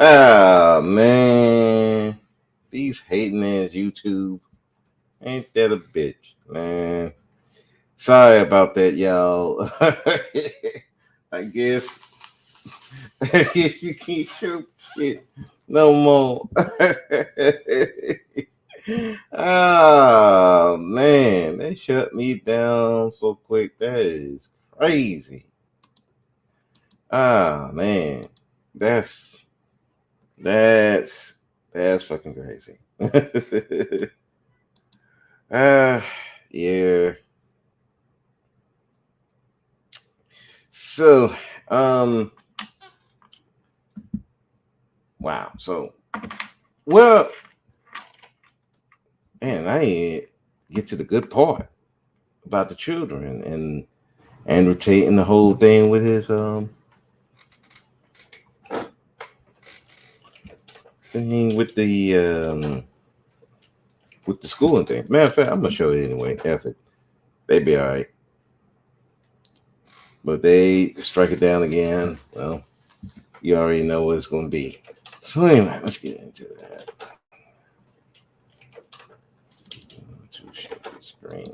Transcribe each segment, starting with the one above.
Ah man, these hating ass YouTube, ain't that a bitch, man? Sorry about that, y'all. I guess I guess you can't show shit no more. Ah man, they shut me down so quick. That is crazy. Ah man, that's that's that's fucking crazy. Ah, yeah. So, um, wow. So, well, man, I ain't get to the good part about the children and Andrew Tate and the whole thing with his thing with the schooling thing. Matter of fact, I'm gonna show it anyway. F it, they be all right. But they strike it down again. Well, you already know what it's gonna be. So anyway, let's get into that. To share the screen.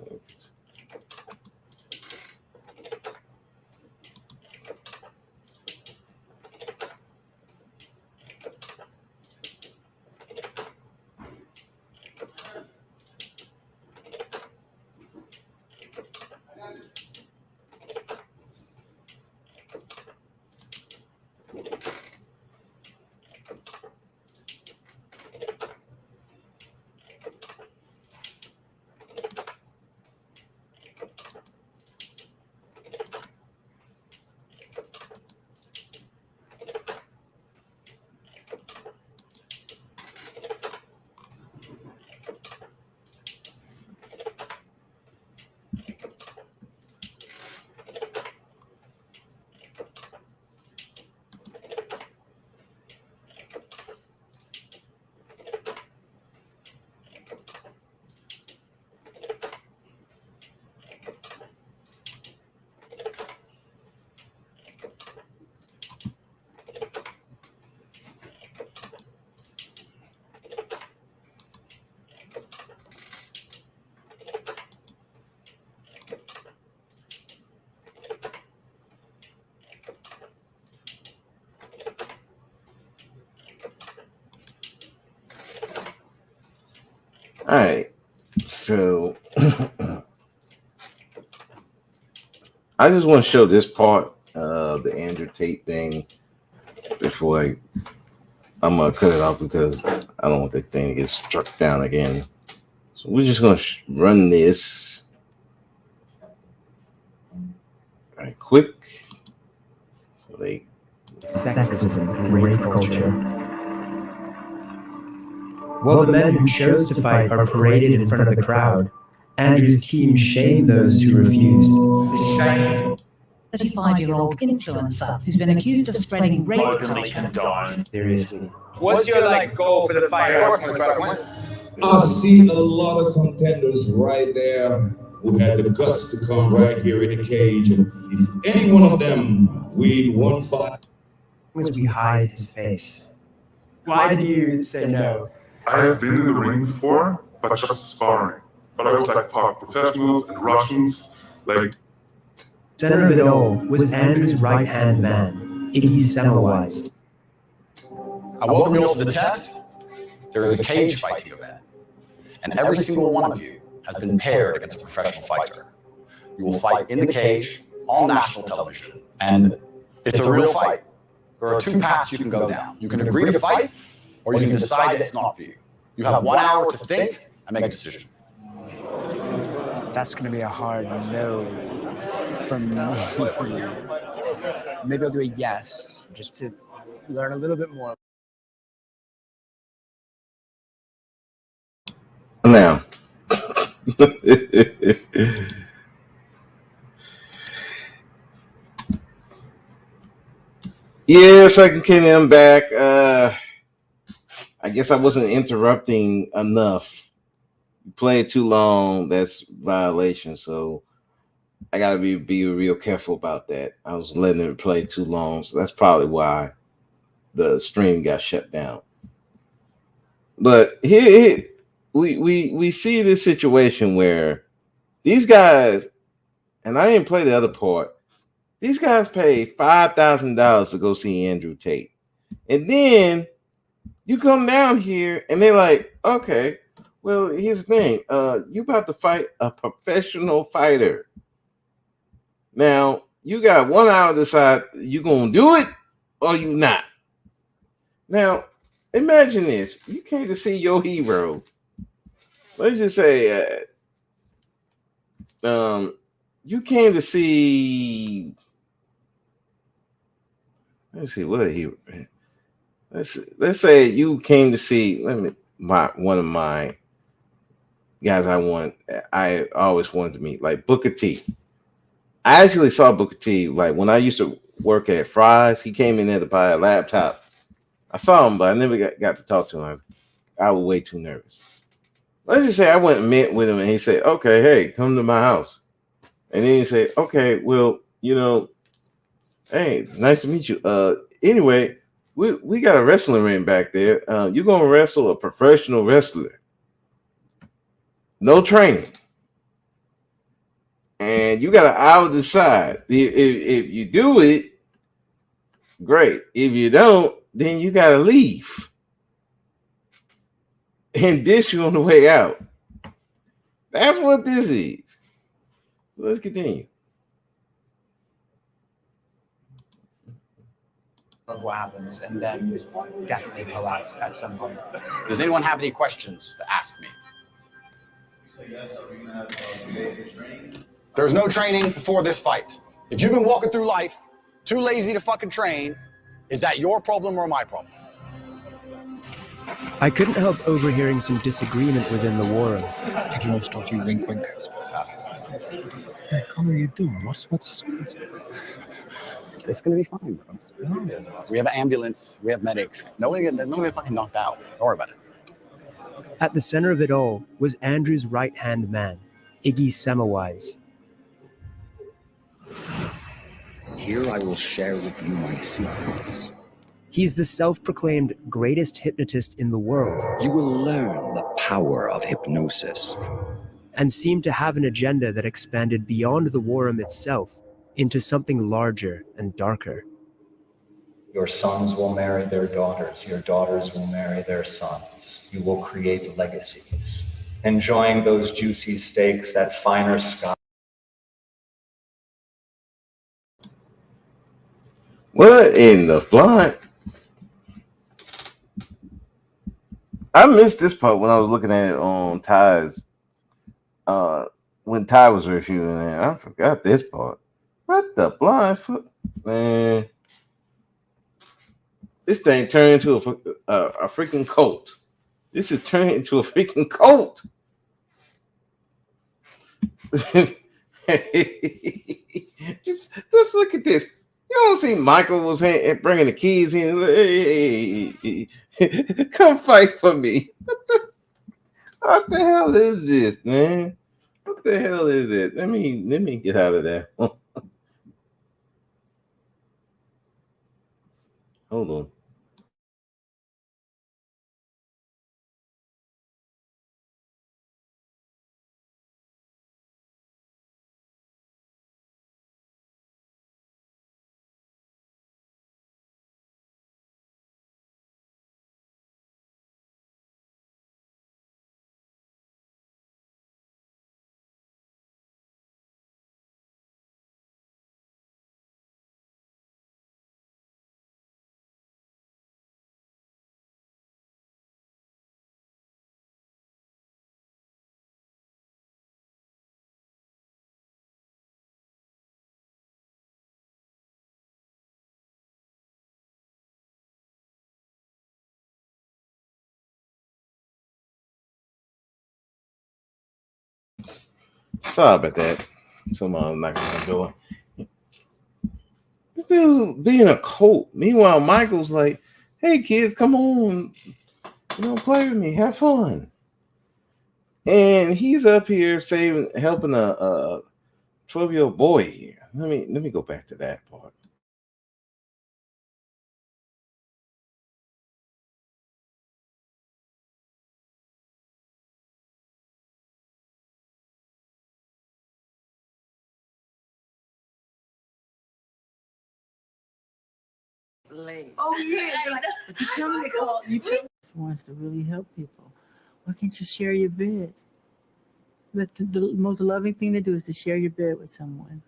All right. So I just want to show this part of the Andrew Tate thing before I'm gonna cut it off because I don't want that thing to get struck down again. So we're just gonna run this right quick. So they Sexism and rape culture. While the men who chose to fight are paraded in front of the crowd, Andrew's team shamed those who refused. 35-year-old influencer who's been accused of spreading rape culture. Seriously. What's your goal for the fight? I see a lot of contenders right there who had the guts to come right here in the cage. If any one of them win one fight, As we hide his face. Why did you say no? I have been in the ring before, but just sparring. But I was fought professionals and Russians, Center of it all was Andrew's right-hand man, Iggy Semmelweis. I welcome you all to the test. There is a cage fighting event, and every single one of you has been paired against a professional fighter. You will fight in the cage on national television, and it's a real fight. There are two paths you can go down. You can agree to fight, or you can decide that it's not for you. You have 1 hour to think and make a decision. That's going to be a hard no from me. Maybe I'll do a yes, just to learn a little bit more. now. Yes, I can come back. I guess I wasn't interrupting enough. You play it too long, that's violation. So I gotta be real careful about that. I was letting it play too long, so that's probably why the stream got shut down. But here we see this situation where these guys, and I didn't play the other part. These guys paid $5,000 to go see Andrew Tate, and then you come down here and they're like, okay, well, here's the thing. You about to fight a professional fighter. Now, you got 1 hour to decide you gonna do it or you not. Now, imagine this. You came to see your hero. Let's just say you came to see, let's see, what he let's say you came to see one of my guys I always wanted to meet, like Booker T. I actually saw Booker T like when I used to work at Fry's. He came in there to buy a laptop. I saw him, but I never got to talk to him. I was way too nervous. Let's just say I went and met with him, and he said, "Okay, hey, come to my house." And then he said, "Okay, well, hey, it's nice to meet you. Anyway, we got a wrestling ring back there. You're gonna wrestle a professional wrestler, no training." And you got an hour to decide. If you do it, great. If you don't, then you got to leave and dish you on the way out. That's what this is. Let's continue. Of what happens, and then definitely pull out at some point. Does anyone have any questions to ask me? There's no training before this fight. If you've been walking through life too lazy to fucking train, is that your problem or my problem? I couldn't help overhearing some disagreement within the war room. I think he wants to talk to you, wink, wink. What the hell are you doing? What's It's gonna be fine, bro. We have an ambulance, we have medics. No one fucking knocked out. Don't worry about it. At the center of it all was Andrew's right-hand man, Iggy Semmelweis. Here I will share with you my secrets. He's the self-proclaimed greatest hypnotist in the world. You will learn the power of hypnosis. And seemed to have an agenda that expanded beyond the war room itself into something larger and darker. Your sons will marry their daughters. Your daughters will marry their sons. You will create legacies, enjoying those juicy steaks, that finer sky. What in the fly? I missed this part when I was looking at it on Ty's. When Ty was reviewing it, I forgot this part. What the blind foot, man? This thing turned into a freaking cult. This is turning into a freaking cult. Just look at this. You don't see Michael was bringing the keys in. Hey, come fight for me. What the hell is this, man? What the hell is it? Let me get out of there. Hold on. Sorry about that. Someone knocking on the door. This dude being a cult. Meanwhile, Michael's like, "Hey kids, come on, play with me, have fun." And he's up here helping a 12-year-old boy here. Let me go back to that part. Oh yeah, you're like, but you tell me to call. You tell me. Wants to really help people. Why can't you share your bed? The most loving thing to do is to share your bed with someone.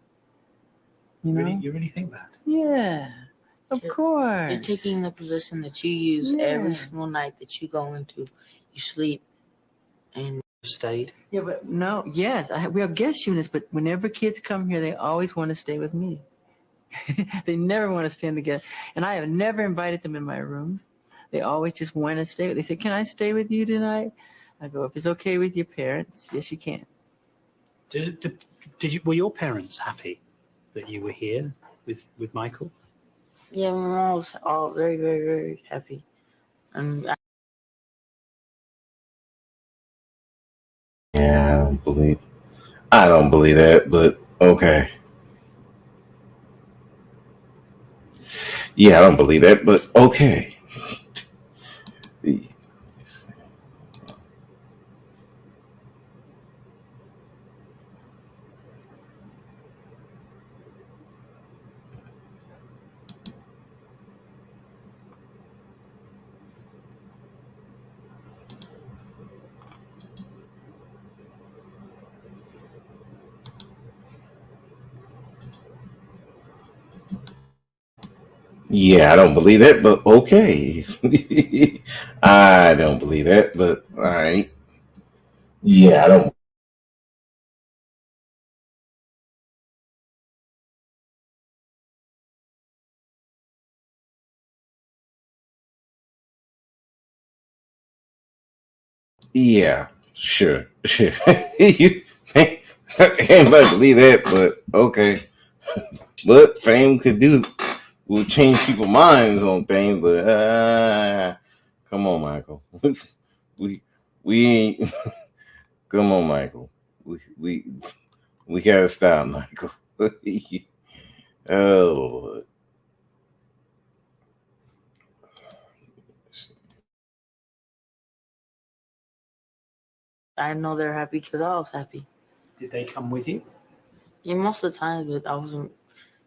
You know? You really think that? Yeah, of course. You're taking the position that you use every Yeah. single night that you go into. You sleep and stayed. Yeah, but no, yes, we have guest units, but whenever kids come here, they always want to stay with me. They never want to stay in the guest, and I have never invited them in my room. They always just want to stay. They say, "Can I stay with you tonight?" I go, "If it's okay with your parents, yes, you can." Were your parents happy that you were here with Micheal? Yeah, my mom was all very, very, very happy. And Yeah, I don't believe that, but okay. Yeah, I don't believe that, but okay. Yeah, I don't believe that, but okay. I don't believe that, but all right. Yeah, I don't. Yeah, sure. You can't believe that, but okay. But fame will change people's minds on things, but come on, Michael. we ain't. Come on, Michael. We gotta stop, Michael. Oh, I know they're happy because I was happy. Did they come with you? Yeah, most of the time, but I wasn't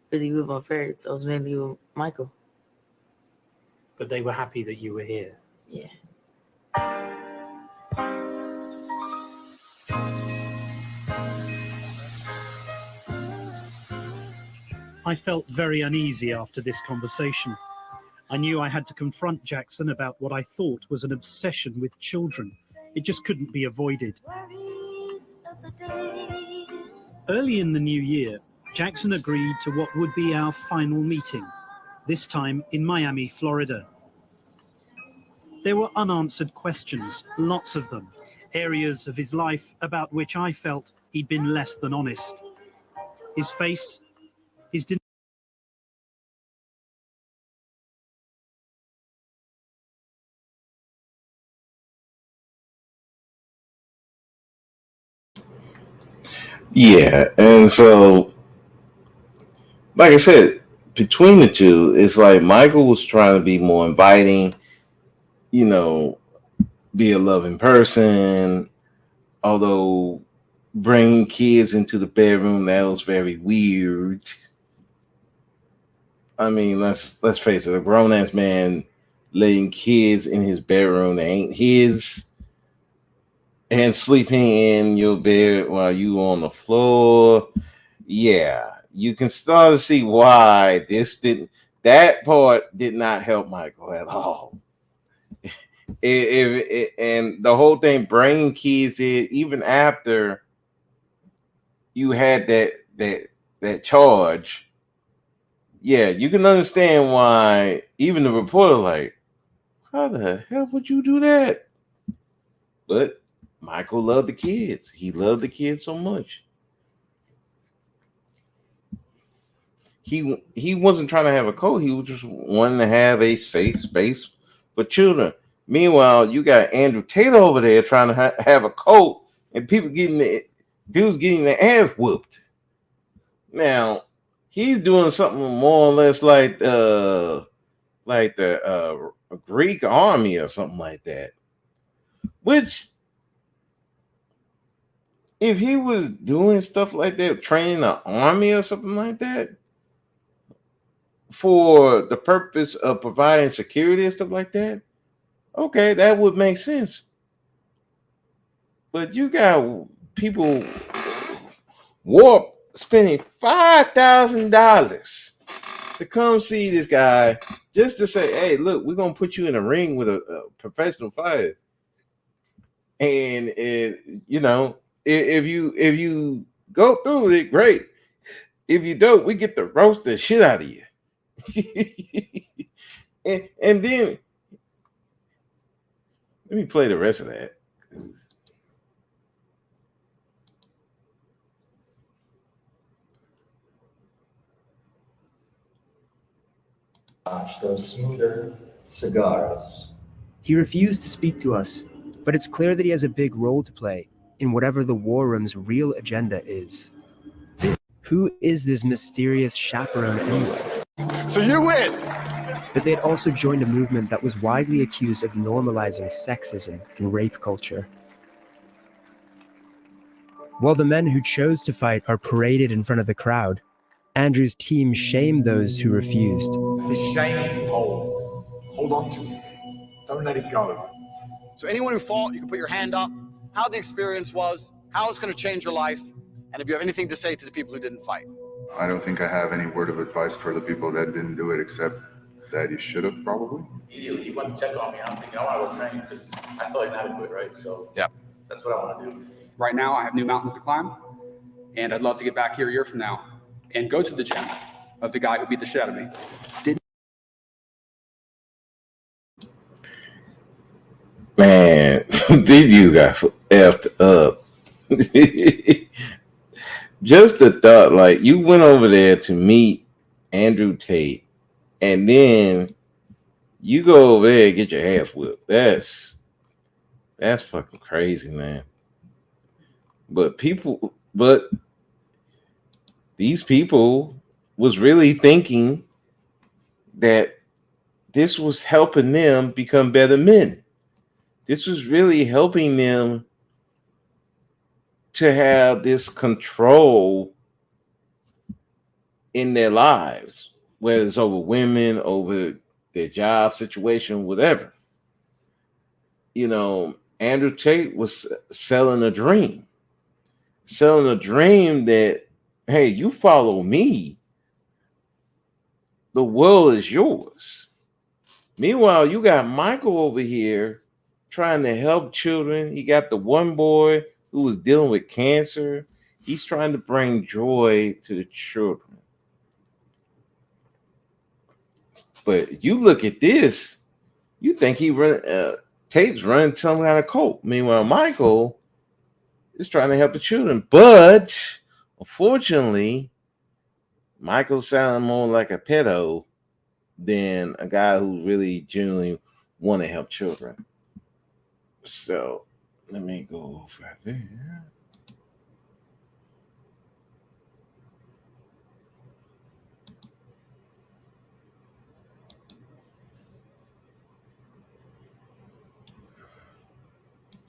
really with my parents. I was mainly with Micheal. But they were happy that you were here. Yeah. I felt very uneasy after this conversation. I knew I had to confront Jackson about what I thought was an obsession with children. It just couldn't be avoided. Early in the new year, Jackson agreed to what would be our final meeting, this time in Miami, Florida. There were unanswered questions, lots of them, areas of his life about which I felt he'd been less than honest. His face, his yeah, and so, like I said, between the two, it's like Michael was trying to be more inviting, you know, be a loving person, although bringing kids into the bedroom, that was very weird. I mean, let's face it, a grown ass man letting kids in his bedroom that ain't his and sleeping in your bed while you on the floor. Yeah, you can start to see why that part did not help Michael at all. And the whole thing bringing kids in, even after you had that charge, yeah, you can understand why even the reporter like, how the hell would you do that? But Michael loved the kids. He loved the kids so much. He wasn't trying to have a code. He was just wanting to have a safe space for children. Meanwhile, you got Andrew Tate over there trying to have a code, and dudes getting their ass whooped. Now, he's doing something more or less like the Greek army or something like that. Which, if he was doing stuff like that, training an army or something like that, for the purpose of providing security and stuff like that, okay, that would make sense. But you got people spending $5,000 to come see this guy just to say, "Hey, look, we're gonna put you in a ring with a professional fighter." And if you go through with it, great. If you don't, we get to roast the shit out of you. and then let me play the rest of that. Those smoother cigars. He refused to speak to us, but it's clear that he has a big role to play in whatever the War Room's real agenda is. Who is this mysterious chaperone anyway? So you win! But they had also joined a movement that was widely accused of normalizing sexism and rape culture. While the men who chose to fight are paraded in front of the crowd, Andrew's team shamed those who refused. The shame you hold. Hold on to it. Don't let it go. So anyone who fought, you can put your hand up, how the experience was, how it's going to change your life, and if you have anything to say to the people who didn't fight. I don't think I have any word of advice for the people that didn't do it, except that you should have probably. He went to check on me, and I'm thinking, I want to go train because I feel inadequate, right? So yeah, that's what I want to do. Right now, I have new mountains to climb, and I'd love to get back here a year from now and go to the gym of the guy who beat the shit out of me. Man, did you got effed up? Just the thought, like, you went over there to meet Andrew Tate, and then you go over there and get your ass whipped. That's fucking crazy, man. But these people was really thinking that this was helping them become better men. This was really helping them to have this control in their lives, whether it's over women, over their job situation, whatever. Andrew Tate was selling a dream that, hey, you follow me, the world is yours. Meanwhile, you got Micheal over here trying to help children. He got the one boy who was dealing with cancer. He's trying to bring joy to the children. But you look at this, you think Tate's running some kind of cult. Meanwhile, Micheal is trying to help the children. But unfortunately, Michael sounded more like a pedo than a guy who really genuinely want to help children. So let me go over there.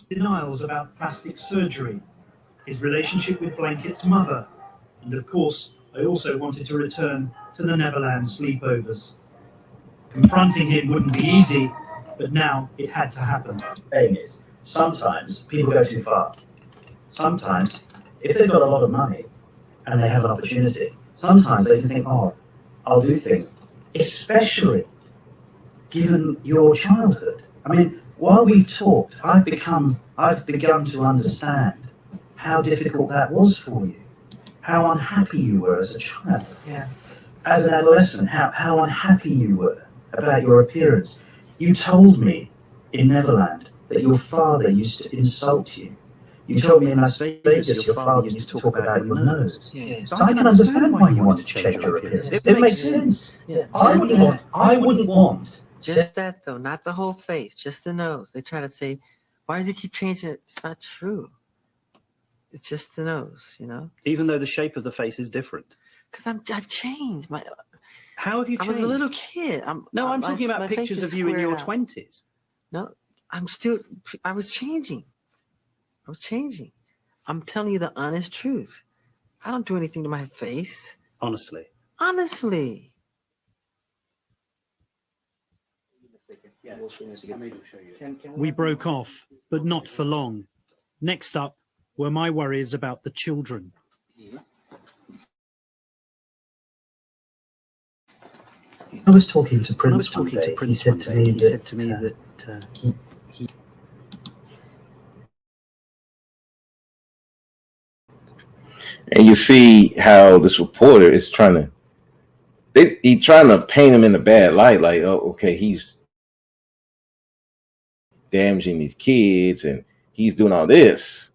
Denials about plastic surgery, his relationship with Blanket's mother, and of course, I also wanted to return to the Neverland sleepovers. Confronting him wouldn't be easy, but now it had to happen. Thing is, sometimes people go too far. Sometimes, if they've got a lot of money and they have an opportunity, sometimes they can think, oh, I'll do things, especially given your childhood. I mean, while we've talked, I've begun to understand how difficult that was for you, how unhappy you were as a child. Yeah. As an adolescent, how unhappy you were about your appearance. You told me in Neverland that your father used to insult you. You told me in Las Vegas your father used to talk about your nose. Yeah. So I can understand why you want to change your appearance. It makes sense. Yeah. I wouldn't want. Just that though, not the whole face, just the nose. They try to say, why does he keep changing it? It's not true. It's just the nose, Even though the shape of the face is different. Because I've changed. How have you I changed? was a little kid. I'm my- talking about my face pictures is of you in your squared out. 20s. No, I was changing. I was changing. I'm telling you the honest truth. I don't do anything to my face. Honestly. Honestly. We broke off, but not for long. Next up were my worries about the children. I was talking to Prince one day. He said to me that he And you see how this reporter is trying to paint him in a bad light, like, oh, okay, he's damaging these kids and he's doing all this.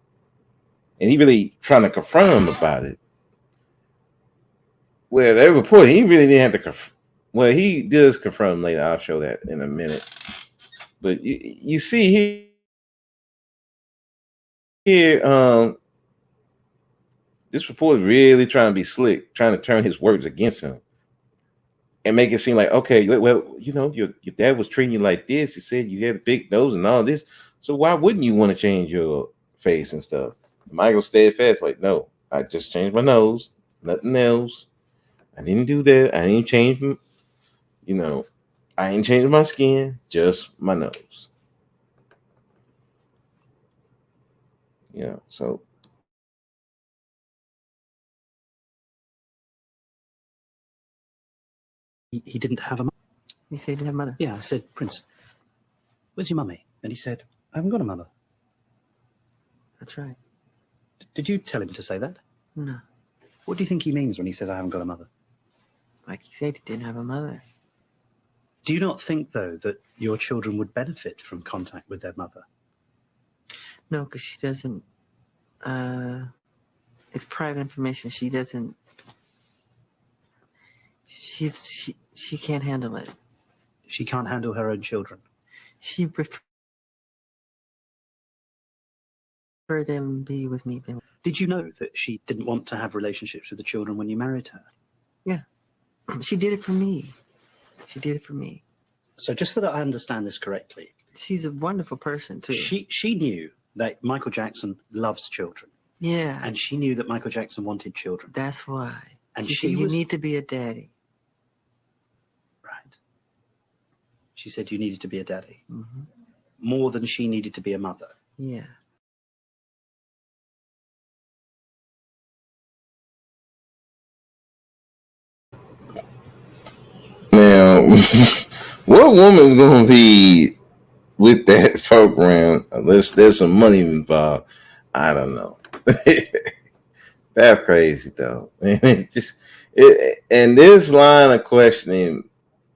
And he really trying to confront him about it. Well, that reporter, he really didn't have to well, he does confront him later. I'll show that in a minute. But you see here, this reporter is really trying to be slick, trying to turn his words against him and make it seem like, okay, well, you know, your dad was treating you like this. He said you had a big nose and all this. So why wouldn't you want to change your face and stuff? Michael stayed fast, like, no, I just changed my nose, nothing else. I didn't do that. I didn't change, you know, I ain't changing my skin, just my nose. Yeah, so He didn't have a mother. He said he didn't have a mother. Yeah, I said, Prince, where's your mummy? And he said, I haven't got a mother. That's right. Did you tell him to say that? No. What do you think he means when he says I haven't got a mother? Like he said, he didn't have a mother. Do you not think, though, that your children would benefit from contact with their mother? No, because she doesn't. It's private information. She doesn't. She can't handle it. She can't handle her own children. She prefer them be with me than. Did you know that she didn't want to have relationships with the children when you married her? Yeah, she did it for me. She did it for me. So just so that I understand this correctly, she's a wonderful person too. She knew that Michael Jackson loves children. Yeah. And she knew that Michael Jackson wanted children. That's why. And she said, you need to be a daddy. Right. She said you needed to be a daddy. Mm-hmm. More than she needed to be a mother. Yeah. Now, what woman's gonna be with that program unless there's some money involved? I don't know. That's crazy though. It's just and this line of questioning,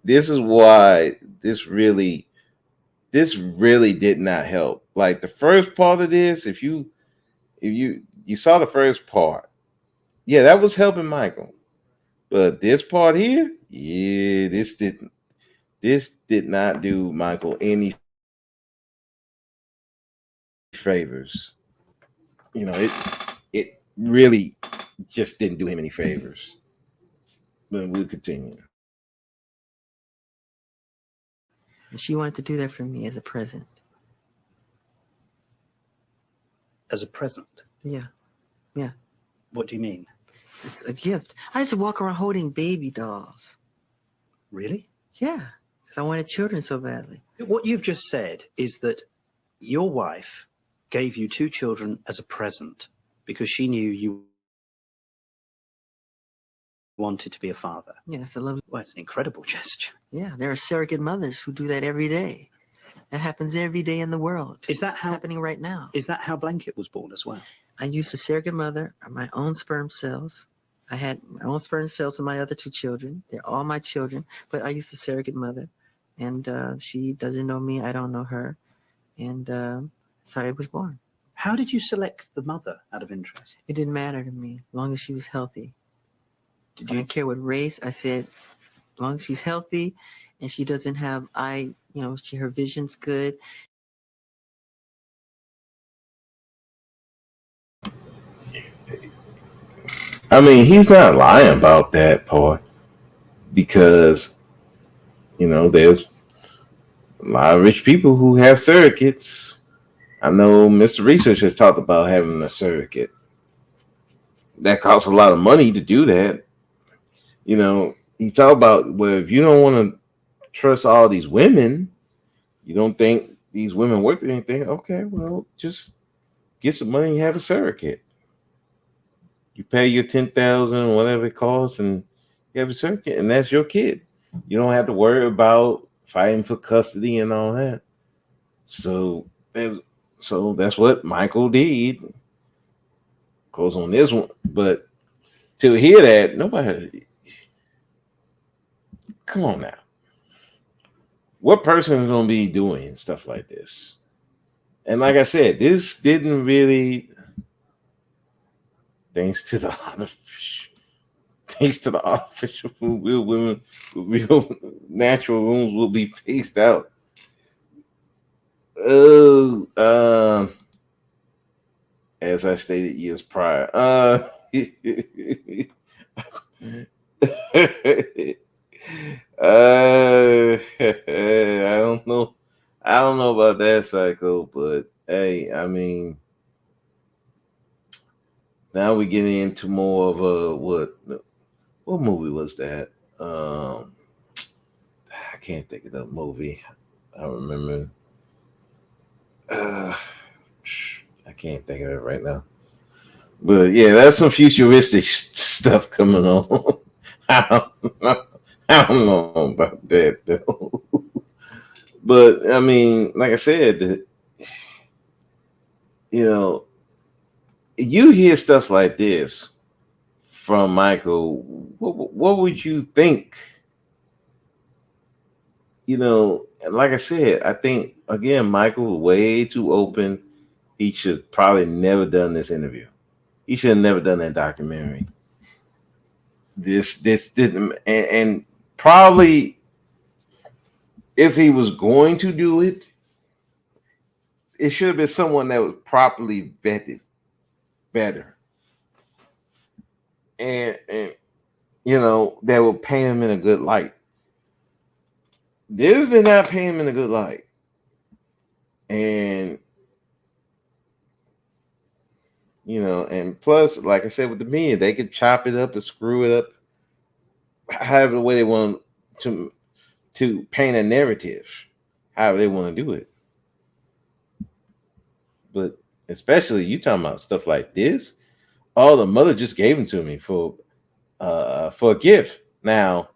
this is why this really did not help. Like the first part of this, if you saw the first part, yeah, that was helping Michael. But this part here, yeah, this did not do Michael any favors. You know, it really just didn't do him any favors. But we'll continue. And she wanted to do that for me as a present. As a present? Yeah. Yeah. What do you mean? It's a gift. I used to walk around holding baby dolls. Really? Yeah. Because I wanted children so badly. What you've just said is that your wife gave you 2 children as a present because she knew you wanted to be a father. Yeah, it's a lovely. Well, it's an incredible gesture. Yeah, there are surrogate mothers who do that every day. That happens every day in the world. Is that it's happening right now? Is that how Blanket was born as well? I used a surrogate mother, my own sperm cells. I had my own sperm cells and my other 2 children. They're all my children, but I used a surrogate mother, and she doesn't know me. I don't know her, and so I was born. How did you select the mother out of interest? It didn't matter to me, as long as she was healthy. I didn't care what race. I said, as long as she's healthy, and she doesn't have her vision's good. I mean, he's not lying about that part because, there's a lot of rich people who have surrogates. I know Mr. Research has talked about having a surrogate. That costs a lot of money to do that. He talked about, well, if you don't want to trust all these women, you don't think these women worth anything, okay, well, just get some money and have a surrogate. You pay your $10,000, whatever it costs, and you have a surrogate, and that's your kid. You don't have to worry about fighting for custody and all that. So that's what Michael did. Goes on this one, but to hear that, nobody. Come on now. What person is going to be doing stuff like this? And like I said, this didn't really. Thanks to the artificial food, real natural wounds will be phased out. As I stated years prior. I don't know. I don't know about that, Psycho, but hey, I mean, now we're getting into more of a what movie was that? I can't think of that movie. I remember. I can't think of it right now. But yeah, that's some futuristic stuff coming on. I don't know about that though. But I mean, like I said, you hear stuff like this from Michael. What would you think? Like I said, I think again, Michael was way too open. He should probably never done this interview. He should have never done that documentary. This didn't, and probably if he was going to do it, it should have been someone that was properly vetted better. And that would paint him in a good light. This did not paint him in a good light. And and plus, like I said with the media, they could chop it up and screw it up however the way they want to paint a narrative, however they want to do it. But especially you talking about stuff like this, the mother just gave them to me for a gift. Now,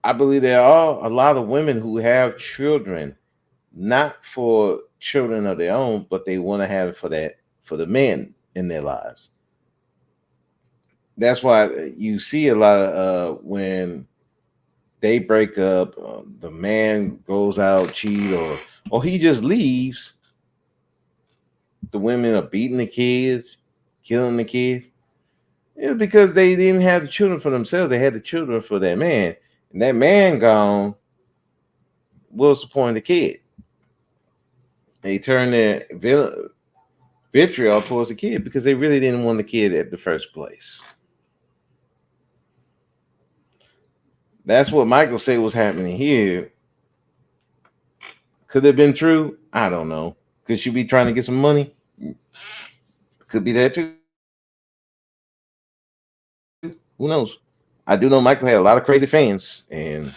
I believe there are a lot of women who have children, not for children of their own, but they want to have it for the men in their lives. That's why you see a lot of when they break up, the man goes out, cheat, or he just leaves. The women are beating the kids, killing the kids. It's because they didn't have the children for themselves. They had the children for that man. And that man gone, what's the point of the kid? They turned their vitriol towards the kid because they really didn't want the kid at the first place. That's what Michael said was happening here. Could it have been true? I don't know. Could she be trying to get some money? Could be that too. Who knows? I do know Michael had a lot of crazy fans, and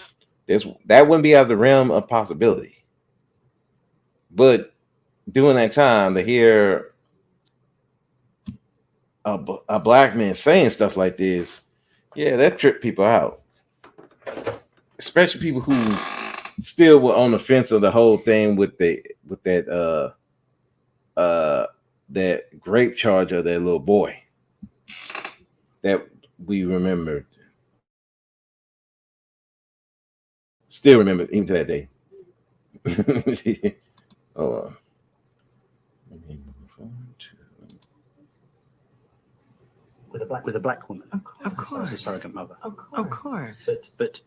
that wouldn't be out of the realm of possibility. But during that time, to hear a black man saying stuff like this, yeah, that tripped people out. Especially people who still were on the fence of the whole thing with that grape charge of that little boy that we remembered. Still remember even to that day. Hold on. With a black woman. Of course. As a surrogate mother. Of course. But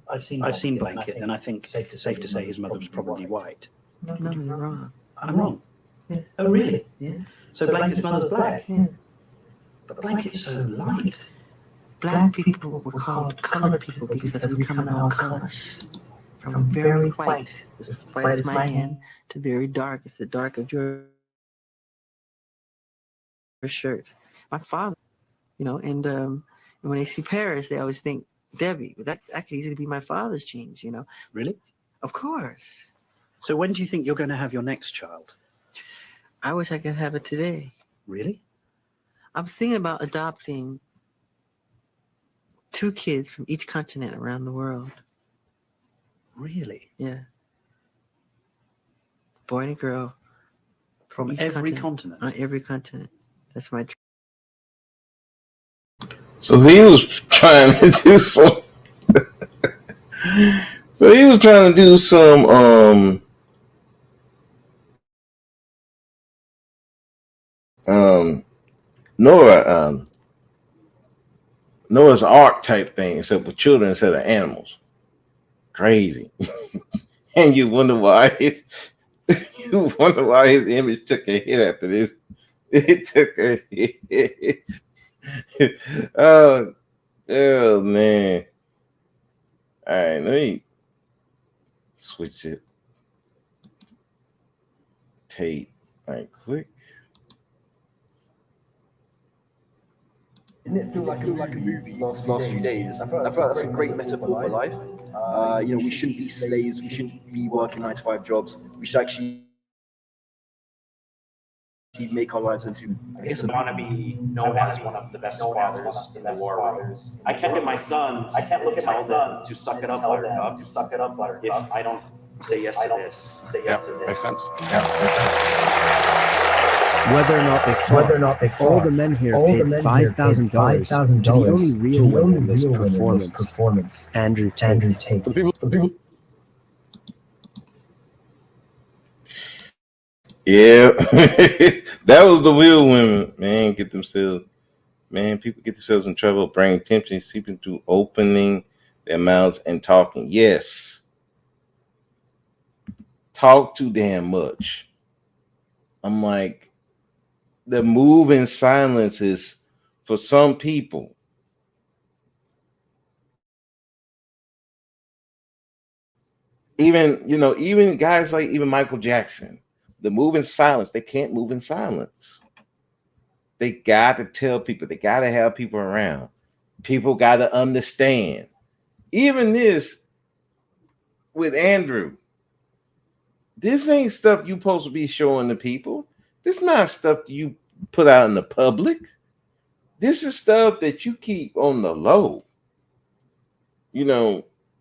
I've seen Blanket, and I think safe to say his mother was probably white. No, you're wrong. I'm wrong. Yeah. Oh, really? Yeah. So Blanket's mother's black. Yeah. the blanket's so light. Black people were called colored people because we come in all colors. From very white, as white as my hand, to very dark, it's the dark of your shirt. My father, and when they see Paris, they always think Debbie. But that could easily be my father's genes, Really? Of course. So when do you think you're going to have your next child? I wish I could have it today. Really? I'm thinking about adopting 2 kids from each continent around the world. Really? Yeah. Boy and a girl. From each every continent? On every continent. That's my dream. So he was trying to do some. So he was trying to do some Noah's Ark type thing, except with children instead of animals. Crazy. And you wonder why his image took a hit after this. It took a hit. Oh man. All right, let me switch it. Tate right quick. Didn't it feel like a movie last few days? I feel like that's a great metaphor for life. We shouldn't be slaves. We shouldn't be working 9-to-5 jobs. We should actually make our lives into. I guess I want to be known as one of the best fathers in the war. I can't get my sons. I can't look at my son to suck it up, Buttercup. To suck it up, Buttercup. If I don't say yes to this. Say yes to this. Makes sense. Whether or not they fall, all the men here paid $5,000 to the only real winner in this performance, Andrew Tate. Yeah, that was the real women. Man, people get themselves in trouble, bring attention, seeping through opening their mouths and talking. Yes, talk too damn much. I'm like, the move in silence is for some people. Even guys like even Michael Jackson, the move in silence, they can't move in silence. They got to tell people, they got to have people around. People got to understand. Even this with Andrew, this ain't stuff you supposed to be showing the people. This not stuff you put out in the public. This is stuff that you keep on the low.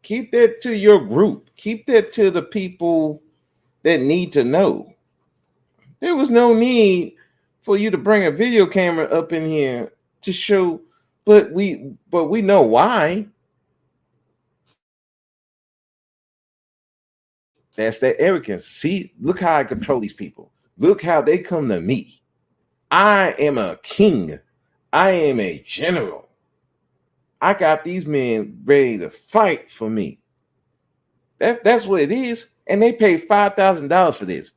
Keep that to your group. Keep that to the people that need to know. There was no need for you to bring a video camera up in here to show, but we know why. That's that arrogance. See, look how I control these people. Look how they come to me. I am a king. I am a general. I got these men ready to fight for me. That's what it is. And they paid $5,000 for this.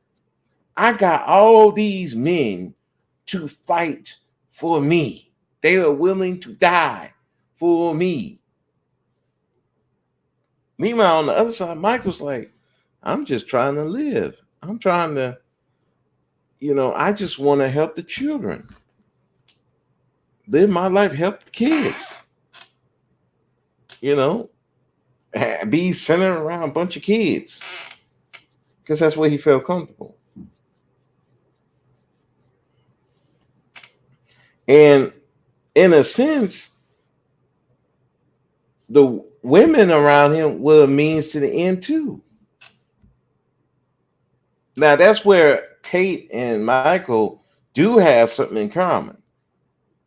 I got all these men to fight for me. They are willing to die for me. Meanwhile, on the other side, Michael's like, I'm just trying to live. I'm trying to, I just want to help the children. Live my life, help the kids. Be centered around a bunch of kids. Because that's where he felt comfortable. And in a sense, the women around him were a means to the end too. Now that's where Tate and Michael do have something in common.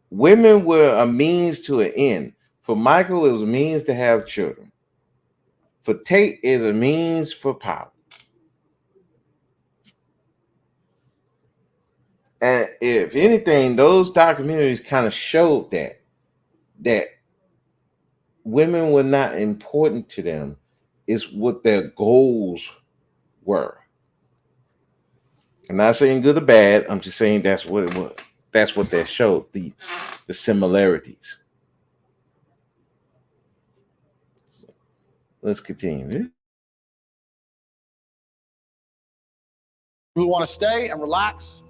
Women were a means to an end. For Michael, it was a means to have children. For Tate, it is a means for power. And if anything, those documentaries kind of showed that women were not important to them. It's what their goals were. I'm not saying good or bad. I'm just saying that's what it was. that's what that showed, the similarities. So let's continue. Who want to stay and relax?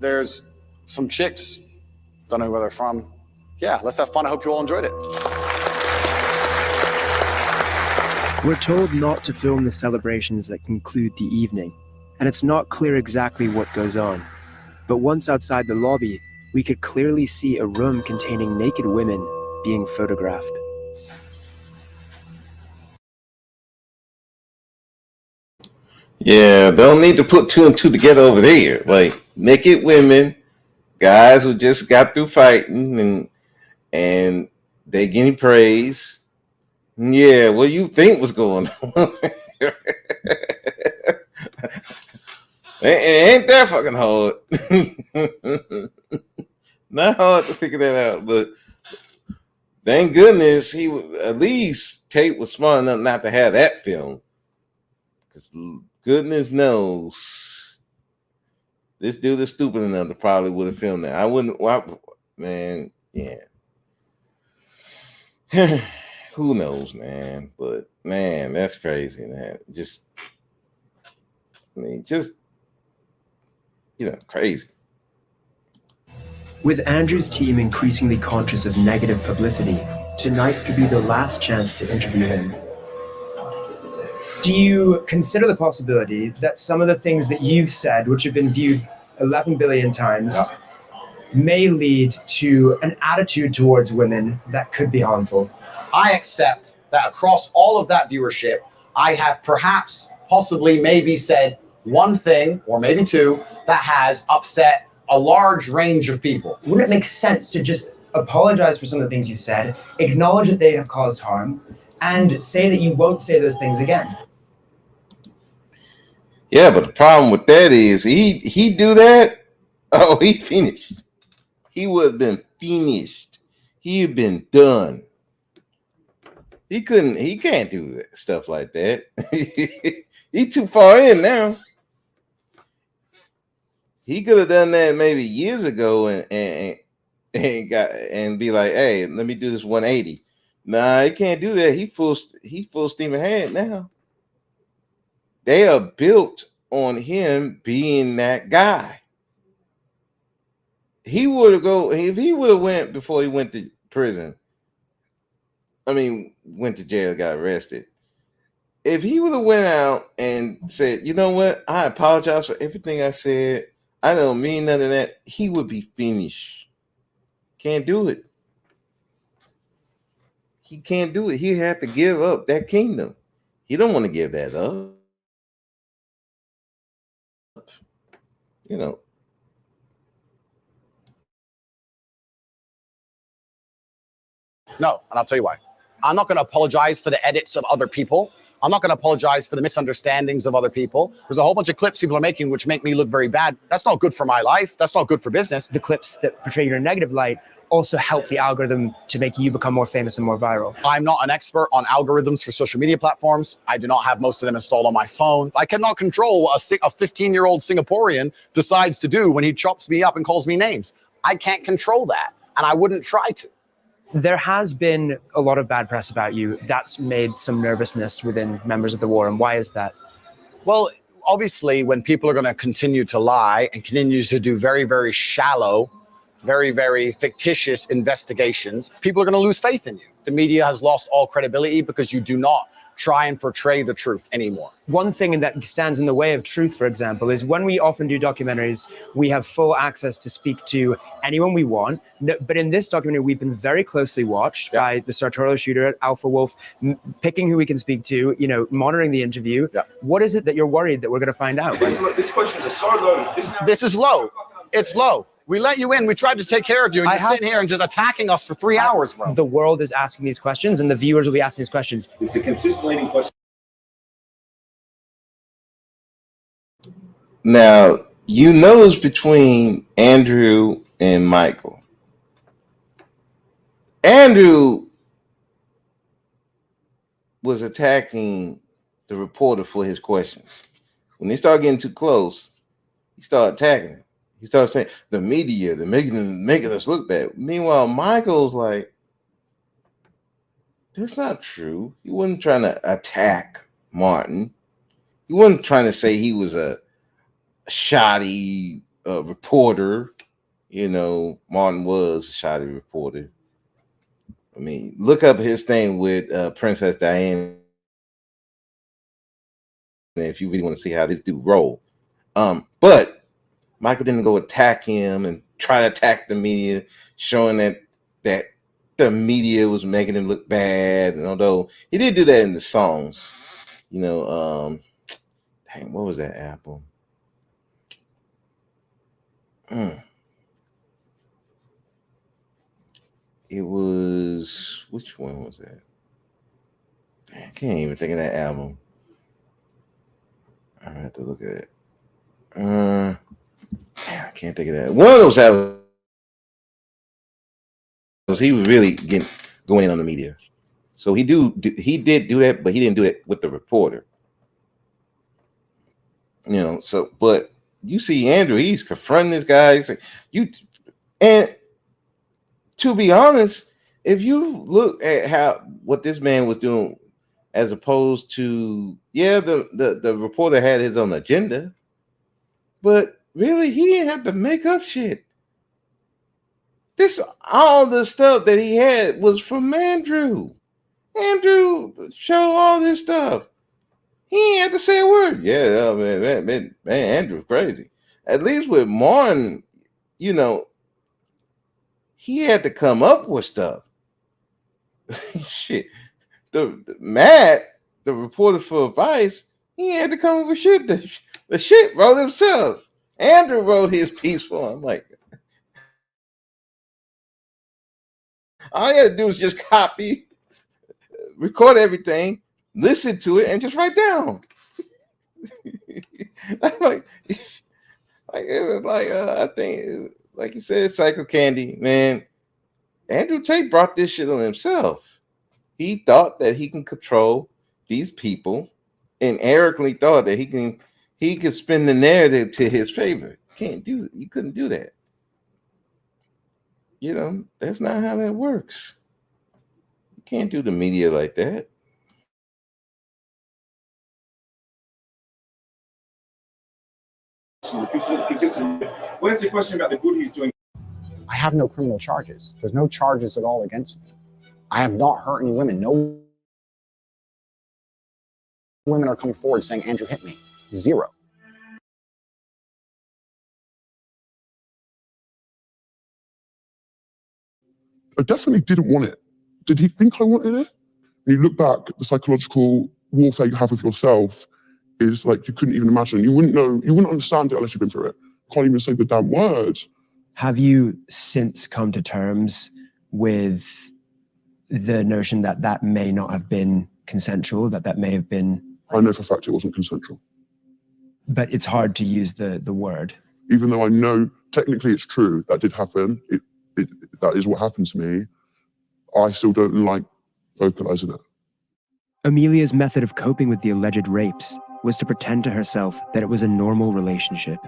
There's some chicks, don't know where they're from. Yeah, let's have fun. I hope you all enjoyed it. We're told not to film the celebrations that conclude the evening, and it's not clear exactly what goes on. But once outside the lobby, we could clearly see a room containing naked women being photographed. Yeah, they'll need to put 2 and 2 together over there. Like naked women, guys who just got through fighting and they getting praise. Yeah, what do you think was going on? Ain't that fucking hard? Not hard to figure that out, but thank goodness at least Tate was smart enough not to have that film. Because goodness knows, this dude is stupid enough to probably would have filmed that. I wouldn't, man, yeah. Who knows, man? But man, that's crazy, man. Just crazy. With Andrew's team increasingly conscious of negative publicity, tonight could be the last chance to interview him. Do you consider the possibility that some of the things that you've said, which have been viewed 11 billion times, may lead to an attitude towards women that could be harmful? I accept that across all of that viewership, I have perhaps, possibly, maybe said one thing, or maybe two, that has upset a large range of people. Wouldn't it make sense to just apologize for some of the things you've said, acknowledge that they have caused harm, and say that you won't say those things again? Yeah, but the problem with that is he do that. Oh, he finished. He would have been finished. He'd been done. He can't do that, stuff like that. He too far in now. He could have done that maybe years ago and be like, hey, let me do this 180. Nah, he can't do that. He full steam ahead now. They are built on him being that guy. He would have if he would have went before he went to prison. I mean, went to jail, got arrested. If he would have went out and said, you know what, I apologize for everything I said. I don't mean none of that. He would be finished. Can't do it. He can't do it. He had to give up that kingdom. He don't want to give that up. You know. No, and I'll tell you why. I'm not going to apologize for the edits of other people. I'm not going to apologize for the misunderstandings of other people. There's a whole bunch of clips people are making which make me look very bad. That's not good for my life. That's not good for business. The clips that portray your negative light also help the algorithm to make you become more famous and more viral. I'm not an expert on algorithms for social media platforms. I do not have most of them installed on my phone. I cannot control what a 15-year-old Singaporean decides to do when he chops me up and calls me names. I can't control that, and I wouldn't try to. There has been a lot of bad press about you. That's made some nervousness within members of the war. And why is that? Well, obviously, when people are going to continue to lie and continue to do very, very shallow, very, very fictitious investigations, people are going to lose faith in you. The media has lost all credibility because you do not try and portray the truth anymore. One thing that stands in the way of truth, for example, is when we often do documentaries, we have full access to speak to anyone we want. But in this documentary, we've been very closely watched by the sartorial shooter, Alpha Wolf, picking who we can speak to, monitoring the interview. What is it that you're worried that we're going to find out? These questions are so low. This is low. It's low. We let you in. We tried to take care of you, and you're sitting here and just attacking us for 3 hours, bro. The world is asking these questions, and the viewers will be asking these questions. It's a consistent leading question. Now, you notice between Andrew and Michael, Andrew was attacking the reporter for his questions. When they started getting too close, he started attacking him. he started saying the media, they're making us look bad. Meanwhile, Michael's like, that's not true. He wasn't trying to attack Martin. He wasn't trying to say he was a shoddy reporter. Martin was a shoddy reporter. I mean, look up his thing with Princess Diana if you really want to see how this dude roll. But Michael didn't go attack him and try to attack the media, showing that the media was making him look bad. And although he did do that in the songs, dang, what was that album? It was, which one was that? Dang, I can't even think of that album. I have to look at it. I can't think of that. One of those albums, he was really going in on the media. So he did do that, but he didn't do it with the reporter. But you see Andrew, he's confronting this guy. He's like, and to be honest, if you look at what this man was doing, as opposed to, the reporter had his own agenda, but really he didn't have to make up shit. All the stuff that he had was from Andrew. Andrew showed all this stuff. He ain't had to say a word. Yeah, man, Andrew's crazy. At least with Martin, he had to come up with stuff. Shit. The Matt, the reporter for Vice, he had to come up with shit. The shit wrote himself. Andrew wrote his piece for him. Like, all you had to do was just copy, record everything, listen to it, and just write down. I think, like you said, Psycho Candy, man. Andrew Tate brought this shit on himself. He thought that he can control these people, and arrogantly thought that he could spin the narrative to his favor. You couldn't do that. That's not how that works. You can't do the media like that. Consistent. What is the question about the good he's doing? I have no criminal charges. There's no charges at all against me. I have not hurt any women. No women are coming forward saying Andrew hit me. Zero. I definitely didn't want it. Did he think I wanted it? When you look back, the psychological warfare you have with yourself is like you couldn't even imagine. You wouldn't know, you wouldn't understand it unless you've been through it. Can't even say the damn word. Have you since come to terms with the notion that may not have been consensual, that may have been... I know for a fact it wasn't consensual. But it's hard to use the word. Even though I know technically it's true, that did happen, that is what happened to me, I still don't like vocalizing it. Amelia's method of coping with the alleged rapes was to pretend to herself that it was a normal relationship.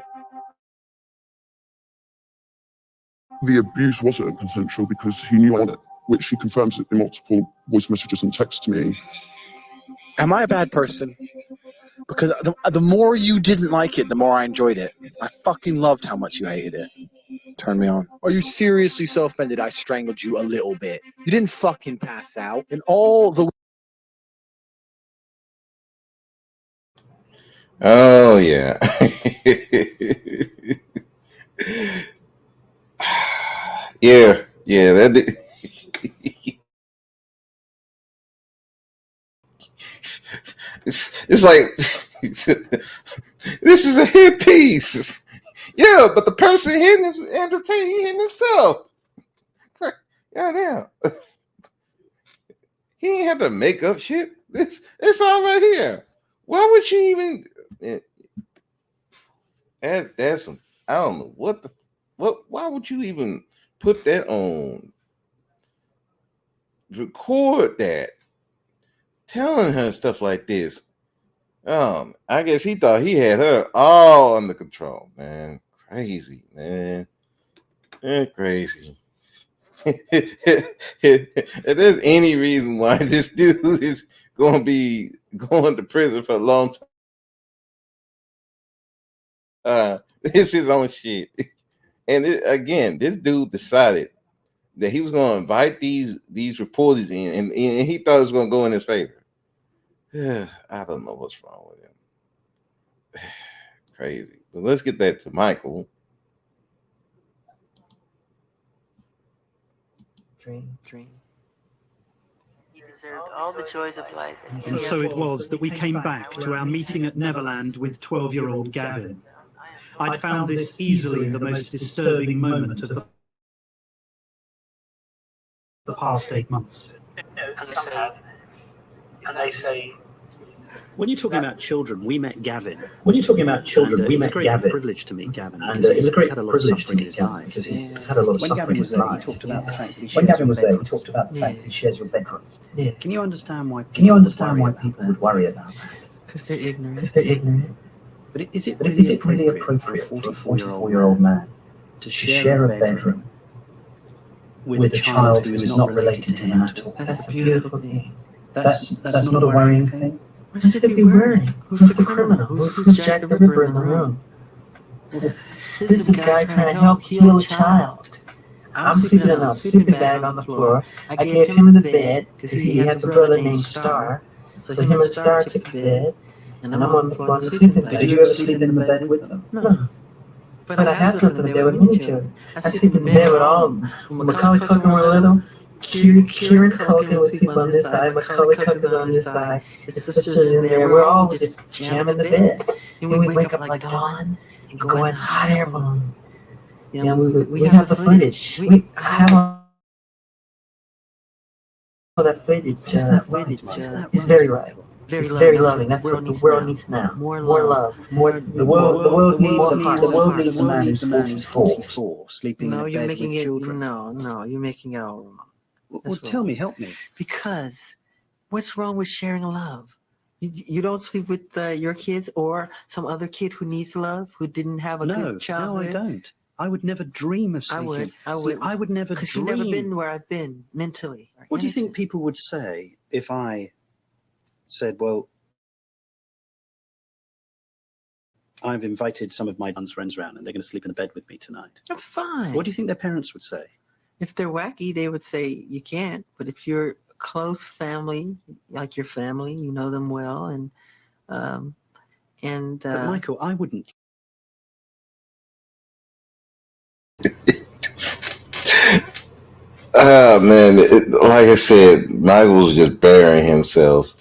The abuse wasn't consensual because he knew on it, which he confirms in multiple voice messages and texts to me. Am I a bad person? Because the more you didn't like it, the more I enjoyed it. I fucking loved how much you hated it. Turned me on. Are you seriously so offended I strangled you a little bit? You didn't fucking pass out. And all the... Oh, yeah. Yeah. It's like, this is a hit piece. Yeah, but the person hitting is Andrew Tate, he hitting himself. Goddamn. He ain't have to make up shit. It's all right here. Why would she even... That's some... I don't know why would you even put that on? Record that. Telling her stuff like this. I guess he thought he had her all under control, man. crazy, man. That's crazy. If there's any reason why this dude is going to be going to prison for a long time, it's his own shit. And again, this dude decided that he was going to invite these reporters in, and he thought it was going to go in his favor. I don't know what's wrong with him. Crazy. But let's get back to Micheal. Dream. You deserved all the joys of life. And so it was that we came back to our meeting at Neverland with 12-year-old Gavin. I'd found this easily the most disturbing moment of the past 8 months. And they say, When you're talking about children, we met Gavin. When you're talking about children, we met It was a Gavin. great privilege to meet Gavin. And because it was a he's great had lot of privilege to suffering in meet his Gavin life. because he's had a lot of When suffering Gavin in was his there, he life. talked about the fact that he When shares Gavin your was there, he bedroom. talked about the fact that he shares your bedroom. Yeah. Can you understand why? Can you understand why people would worry about that? Because they're ignorant. But is it But is it really appropriate for a 44-year-old man to to share a bedroom with a child who is not related to him at all? That's a beautiful thing. That's not a worrying thing. Why should it be worrying? Who's the criminal? Who's Jack the Ripper in the room? This is a guy trying to help heal a child. I'm sleeping in a sleeping bag on the floor. I gave him the bed because he has a brother named Star. So him and Star took the bed, and I'm on the floor in the sleeping bag. Did you ever sleep in the bed with them? No. But I have slept in the bed with many children. I sleep in bed with all of them. When Macaulay Culkin were little, Kieran Culkin would sleep on this side, Macaulay Culkin's on this side, his sister's in there. We're all just jamming the bed. And we wake up like dawn and go in hot air balloon. You know, we have the footage. I have all that footage. Just that footage. It's very right. It's very loving. That's what the world needs now. More love. More. The world needs a man who's 44, sleeping in a bed with children. No, you're making it all wrong. Well, tell me, help me. Because what's wrong with sharing love? You don't sleep with your kids or some other kid who needs love, who didn't have a good childhood? No, I don't. I would never dream of sleeping. I would. I would never dream. Because you've never been where I've been mentally. What do you think people would say if I said, well, I've invited some of my son's friends around and they're going to sleep in the bed with me tonight? That's fine. What do you think their parents would say? If they're wacky, they would say you can't. But if you're close family, like your family, you know them well, and but Micheal, I wouldn't. Man, like I said, Michael's just burying himself.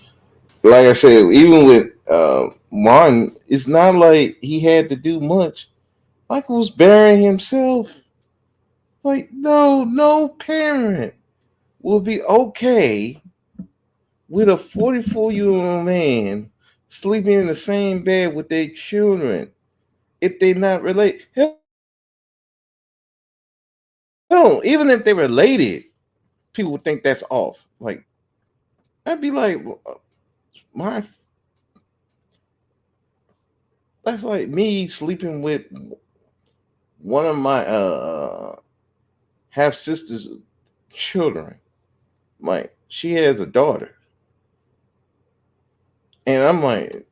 Like I said, even with Martin, it's not like he had to do much. Michael's burying himself. Like, no parent will be okay with a 44-year-old man sleeping in the same bed with their children if they're not related. No, even if they're related, people would think that's off. Like, I'd be like, that's like me sleeping with one of my half sister's children. Like, she has a daughter, and I'm like,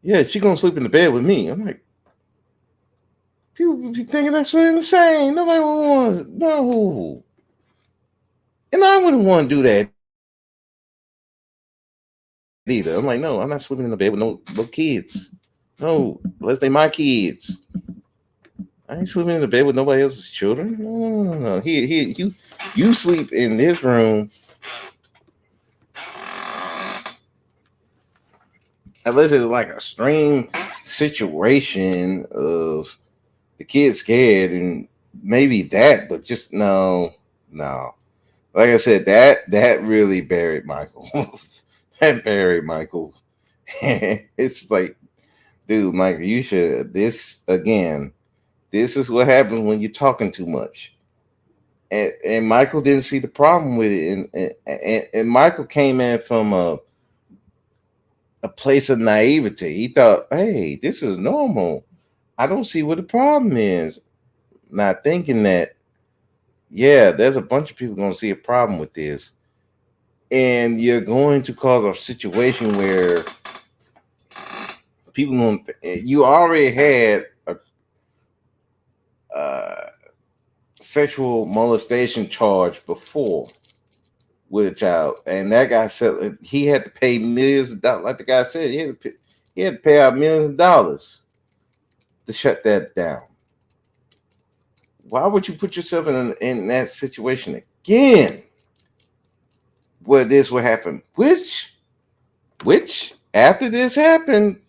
yeah, she gonna sleep in the bed with me. I'm like, people be thinking that's so insane. Nobody wants no, and I wouldn't want to do that either. I'm like, no, I'm not sleeping in the bed with no kids. No, unless they my kids. I ain't sleeping in the bed with nobody else's children. No. Here, you sleep in this room. Unless it's like a extreme situation of the kid scared and maybe that, but just no. Like I said, that really buried Michael. That buried Michael. It's like, dude, Michael, you should. This is what happens when you're talking too much. And Michael didn't see the problem with it, and Michael came in from a place of naivety. He thought, hey, this is normal. I don't see what the problem is. Not thinking that, yeah, there's a bunch of people going to see a problem with this. And you're going to cause a situation where people going you already had a sexual molestation charge before with a child, and that guy said he had to pay millions of dollars. Like the guy said, he had to pay out millions of dollars to shut that down. Why would you put yourself in that situation again? Where this would happen? Which after this happened,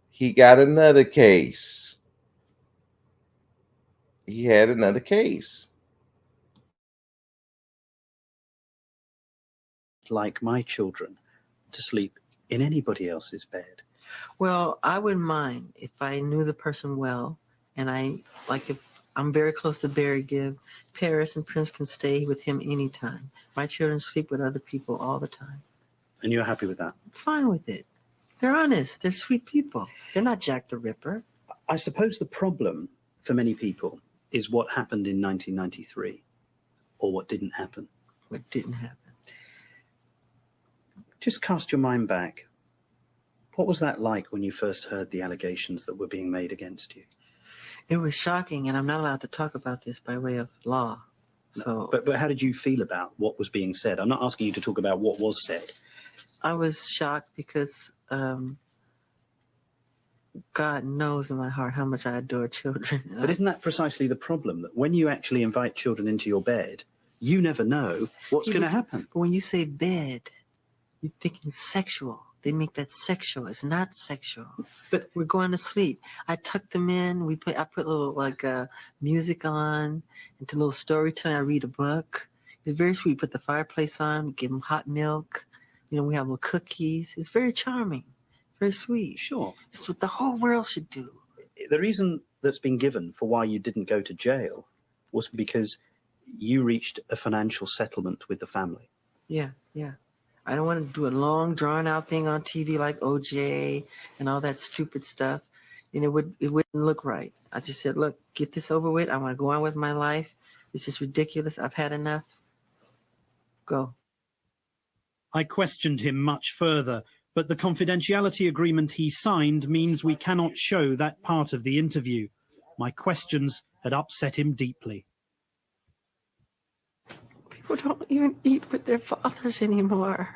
he got another case. He had another case. Like my children to sleep in anybody else's bed. Well, I wouldn't mind if I knew the person well, and if I'm very close to Barry Gibb, Paris and Prince can stay with him anytime. My children sleep with other people all the time. And you're happy with that? Fine with it. They're honest. They're sweet people. They're not Jack the Ripper. I suppose the problem for many people is what happened in 1993, or what didn't happen. What didn't happen? Just cast your mind back. What was that like when you first heard the allegations that were being made against you? It was shocking, and I'm not allowed to talk about this by way of law. So, But how did you feel about what was being said? I'm not asking you to talk about what was said. I was shocked because God knows in my heart how much I adore children. But isn't that precisely the problem? That when you actually invite children into your bed, you never know what's going to happen. But when you say bed, you're thinking sexual. They make that sexual. It's not sexual. But we're going to sleep. I tuck them in. I put a little music on, into a little storytelling. I read a book. It's very sweet. Put the fireplace on. Give them hot milk. We have little cookies. It's very charming. Very sweet. Sure. It's what the whole world should do. The reason that's been given for why you didn't go to jail was because you reached a financial settlement with the family. Yeah. I don't want to do a long, drawn-out thing on TV like OJ and all that stupid stuff. It wouldn't look right. I just said, look, get this over with. I want to go on with my life. It's just ridiculous. I've had enough. Go. I questioned him much further, but the confidentiality agreement he signed means we cannot show that part of the interview. My questions had upset him deeply. People don't even eat with their fathers anymore,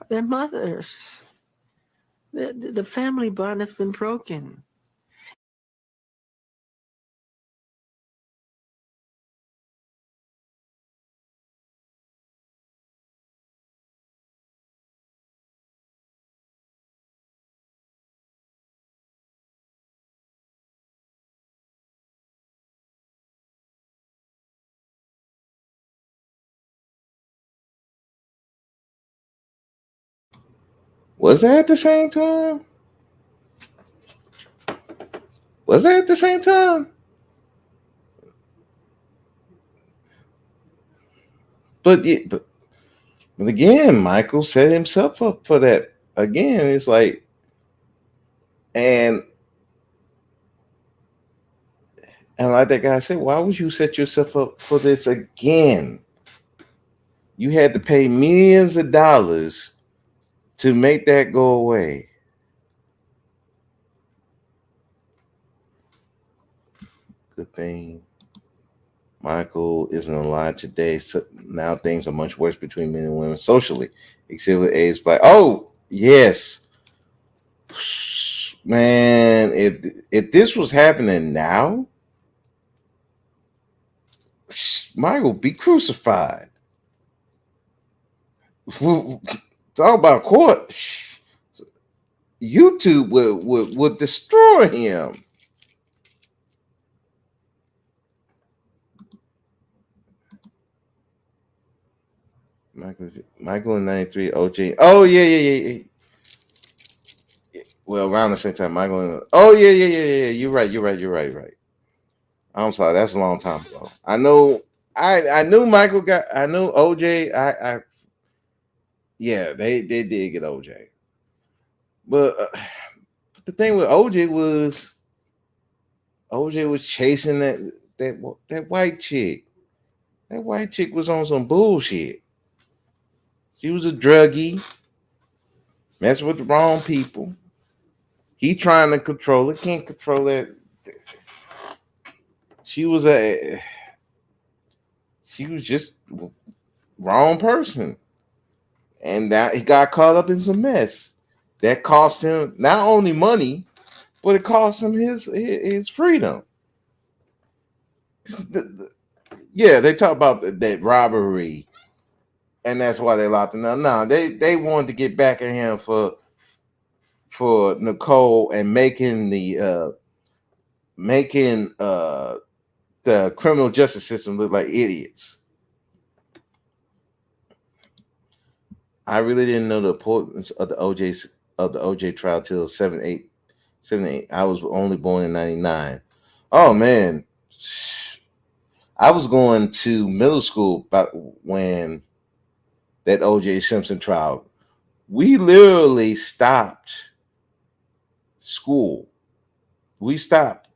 or their mothers. The family bond has been broken. Was that at the same time? Was that at the same time? But again, Michael set himself up for that. Again, it's like, and like that guy said, why would you set yourself up for this again? You had to pay millions of dollars to make that go away. Good thing Michael isn't alive today. So now things are much worse between men and women socially, except with AIDS. But oh yes, man, if this was happening now, Michael be crucified. Talk about court. YouTube would destroy him. Michael in 93, OJ. Oh, yeah. Well, around the same time, Michael in, oh, yeah. You're right. I'm sorry, that's a long time ago. I know I knew Michael got, I knew OJ. Yeah, they did get OJ. But the thing with OJ was OJ was chasing that white chick. That white chick was on some bullshit. She was a druggie, messing with the wrong people. He trying to control it, can't control that. She was just wrong person, and that he got caught up in some mess that cost him not only money, but it cost him his freedom. Yeah, they talk about that robbery, and that's why they locked him up. No, they wanted to get back at him for Nicole and making the criminal justice system look like idiots. I really didn't know the importance of the OJ trial till 7, 8. I was only born in 99. Oh man. I was going to middle school about when that OJ Simpson trial. We literally stopped school. We stopped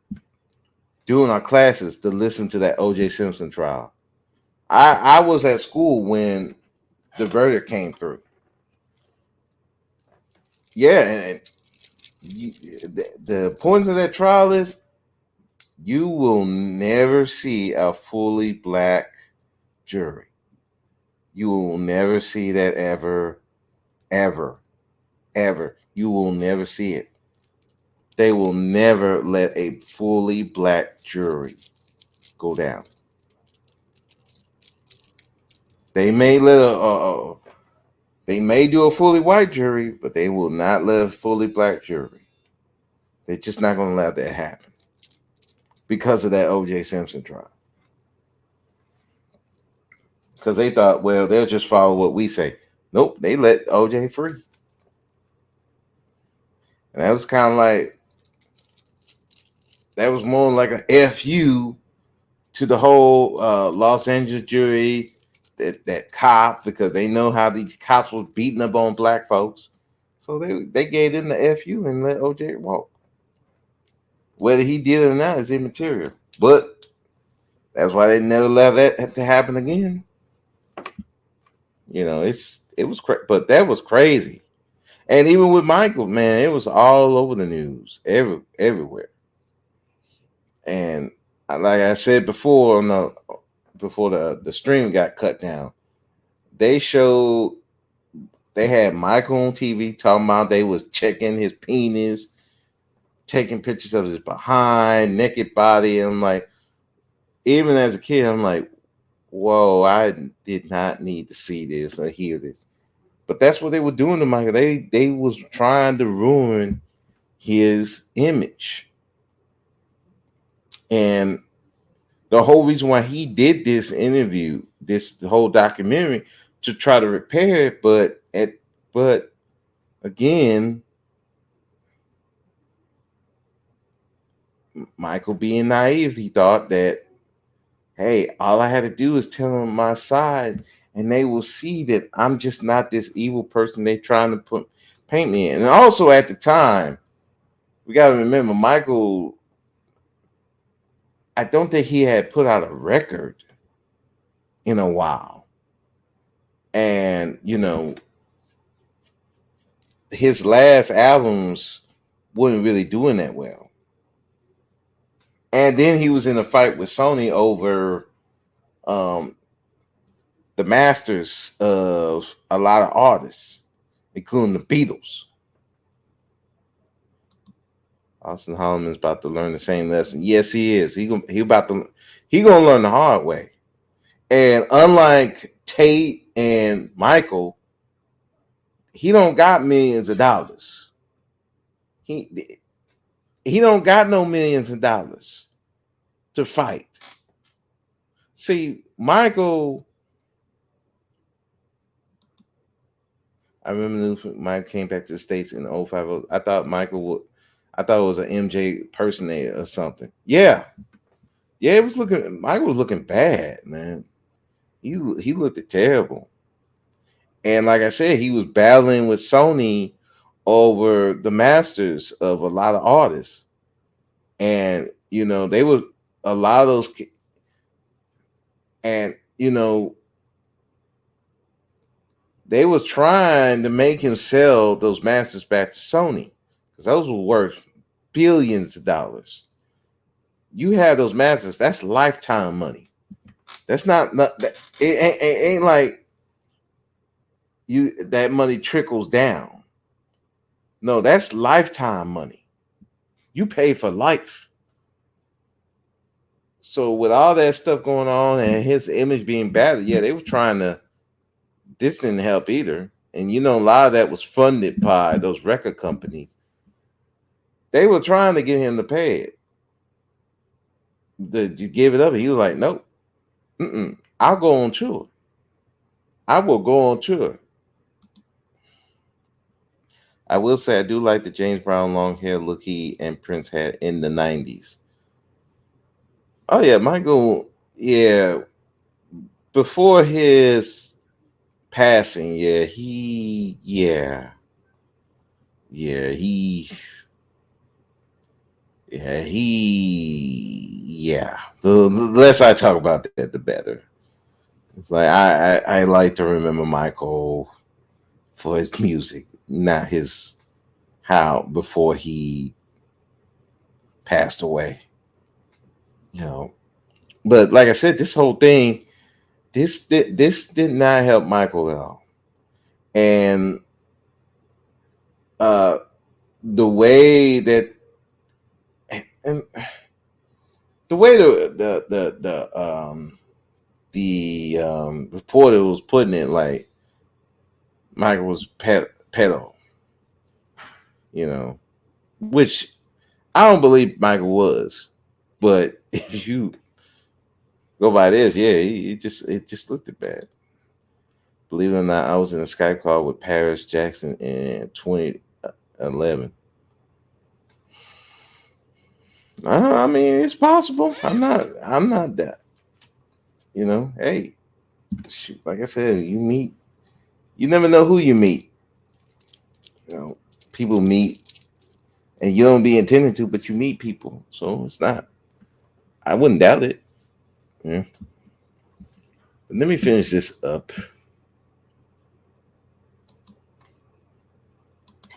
doing our classes to listen to that OJ Simpson trial. I was at school when the verdict came through. Yeah, and the importance of that trial is you will never see a fully black jury. You will never see that ever, ever, ever. You will never see it. They will never let a fully black jury go down. They may they may do a fully white jury, but they will not let a fully black jury. They're just not going to let that happen because of that O.J. Simpson trial. Because they thought, well, they'll just follow what we say. Nope, they let O.J. free. And that was kind of like, that was more like a FU to the whole Los Angeles jury, that cop, because they know how these cops were beating up on black folks. So they gave them the FU and let O.J. walk. Whether he did it or not is immaterial. But that's why they never let that to happen again. You know, it was but that was crazy. And even with Michael, man, it was all over the news, everywhere. And like I said before, before the stream got cut down, they had Michael on TV talking about they was checking his penis, taking pictures of his behind, naked body. And I'm like, even as a kid, I'm like, whoa, I did not need to see this or hear this. But that's what they were doing to Michael. They was trying to ruin his image. And the whole reason why he did this interview, the whole documentary, to try to repair it, but again, Michael being naive, he thought that, hey, all I had to do is tell them my side, and they will see that I'm just not this evil person they trying to paint me in. And also at the time, we got to remember, Michael, I don't think he had put out a record in a while. And, you know, his last albums wasn't really doing that well. And then he was in a fight with Sony over the masters of a lot of artists, including the Beatles. Austin Holloman's about to learn the same lesson. Yes, he is. He gonna learn the hard way. And unlike Tate and Michael, he don't got millions of dollars. He don't got no millions of dollars to fight. See, Michael, I remember when Michael came back to the States in 05. I thought it was an MJ impersonator or something. Yeah, Michael was looking bad, man. He looked terrible. And like I said, he was battling with Sony over the masters of a lot of artists. And You know, they would a lot of those, and you know, they was trying to make him sell those masters back to Sony because those were worth billions of dollars. You have those masters, that's lifetime money. That's not it ain't like that money trickles down. No, that's lifetime money. You pay for life. So with all that stuff going on and his image being battered, yeah, they were trying to. This didn't help either. And you know, a lot of that was funded by those record companies. They were trying to get him to pay it. You give it up. He was like, nope. I'll go on tour. I will go on tour. I will say I do like the James Brown long hair look he and Prince had in the 90s. Oh yeah, Michael, yeah. Before his passing, yeah, he the less I talk about that, the better. It's like I like to remember Michael for his music, not his how before he passed away. You know, but like I said, this whole thing, this did not help Michael at all, and the way that and the way the reporter was putting it, like Michael was pedo, you know, which I don't believe Michael was, but if you go by this, yeah, it just looked bad. Believe it or not, I was in a Skype call with Paris Jackson in 2011. I mean, it's possible. I'm not that. You know, hey, shoot, like I said, you never know who you meet. You know, people meet, and you don't be intending to, but you meet people. So it's not. I wouldn't doubt it. Yeah. But let me finish this up.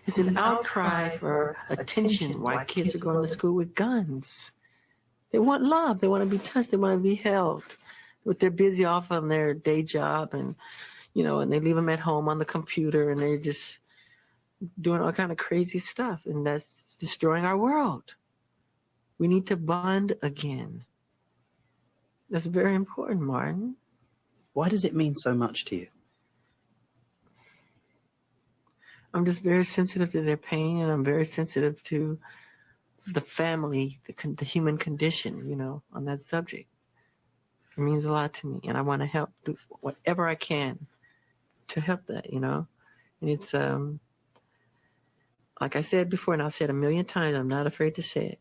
It's an outcry for attention why kids are going to school with guns. They want love. They want to be touched. They want to be held. But they're busy off on their day job, and and they leave them at home on the computer, and they're just doing all kind of crazy stuff, and that's destroying our world. We need to bond again. That's very important, Martin. Why does it mean so much to you? I'm just very sensitive to their pain, and I'm very sensitive to the family, the human condition, on that subject. It means a lot to me, and I want to help, do whatever I can to help that, And it's, like I said before, and I'll say it a million times, I'm not afraid to say it.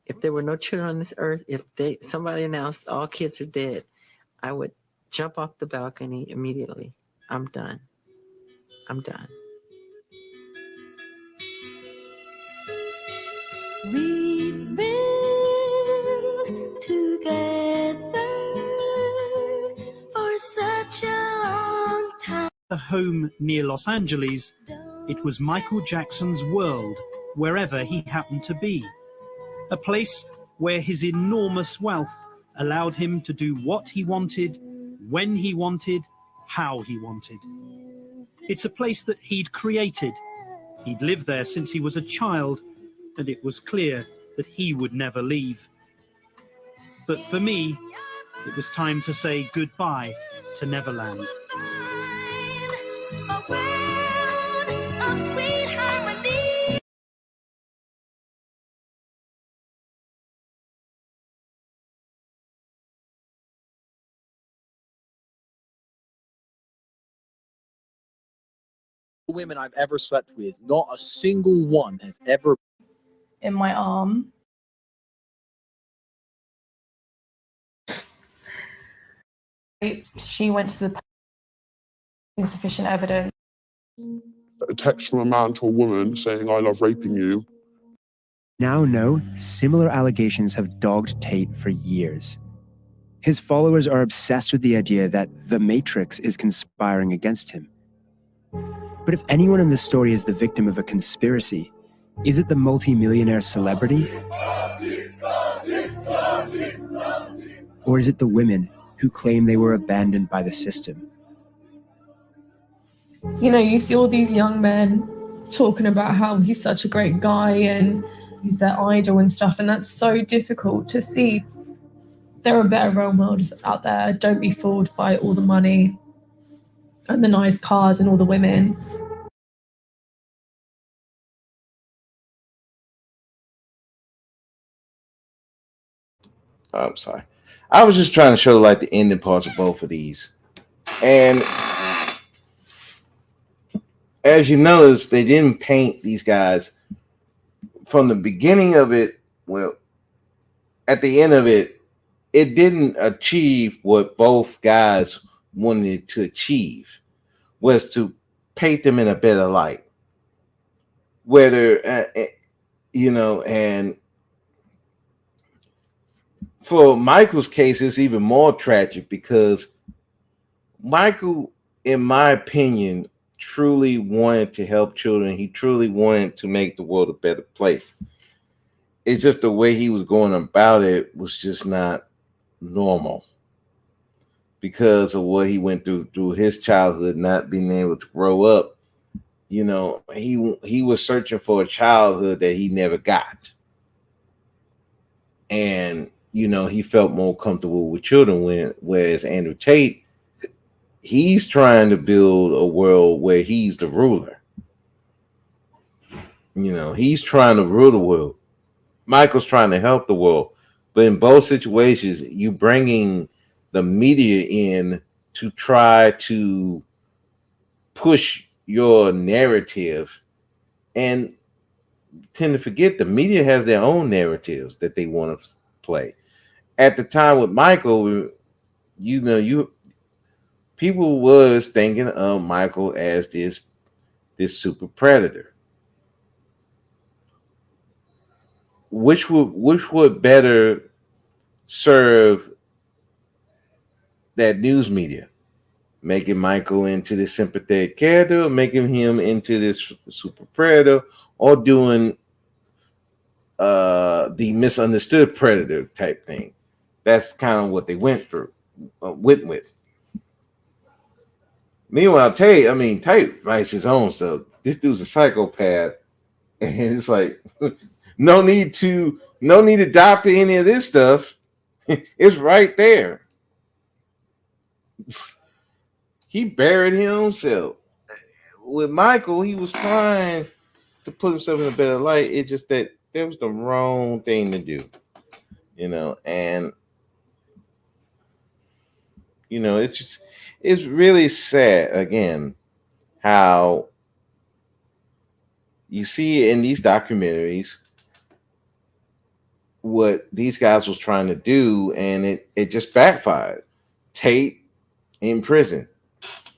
If there were no children on this earth, if somebody announced all kids are dead, I would jump off the balcony immediately. I'm done. I'm done. We've been together for such a long time. A home near Los Angeles, it was Michael Jackson's world, wherever he happened to be. A place where his enormous wealth allowed him to do what he wanted, when he wanted, how he wanted. It's a place that he'd created. He'd lived there since he was a child, and it was clear that he would never leave. But for me, it was time to say goodbye to Neverland. Women I've ever slept with, not a single one has ever in my arm. She went to the insufficient evidence. A text from a man to a woman saying, I love raping you. now know similar allegations have dogged Tate for years. His followers are obsessed with the idea that the Matrix is conspiring against him. But if anyone in this story is the victim of a conspiracy, is it the multimillionaire celebrity? Or is it the women who claim they were abandoned by the system? You know, you see all these young men talking about how he's such a great guy and he's their idol and stuff, and that's so difficult to see. There are better role models out there. Don't be fooled by all the money and the nice cars and all the women. I'm sorry. I was just trying to show like the ending parts of both of these. And as you notice, they didn't paint these guys from the beginning of it. Well, at the end of it, it didn't achieve what both guys wanted to achieve, was to paint them in a better light. Whether, and for Michael's case, it's even more tragic because Michael, in my opinion, truly wanted to help children. He truly wanted to make the world a better place. It's just the way he was going about it was just not normal because of what he went through his childhood, not being able to grow up. You know, he was searching for a childhood that he never got. And, he felt more comfortable with children whereas Andrew Tate, he's trying to build a world where he's the ruler. He's trying to rule the world. Michael's trying to help the world. But in both situations, you bringing the media in to try to push your narrative and tend to forget the media has their own narratives that they want to play. At the time with Michael, people was thinking of Michael as this super predator. Which would better serve that news media? Making Michael into this sympathetic character, or making him into this super predator, or doing the misunderstood predator type thing? That's kind of what they went through with. Meanwhile, Tate writes his own stuff. This dude's a psychopath, and it's like no need to doctor any of this stuff. It's right there. He buried himself. With Michael, he was trying to put himself in a better light. It's just that was the wrong thing to do, and it's really sad again how you see in these documentaries what these guys was trying to do, and it just backfired. Tate in prison.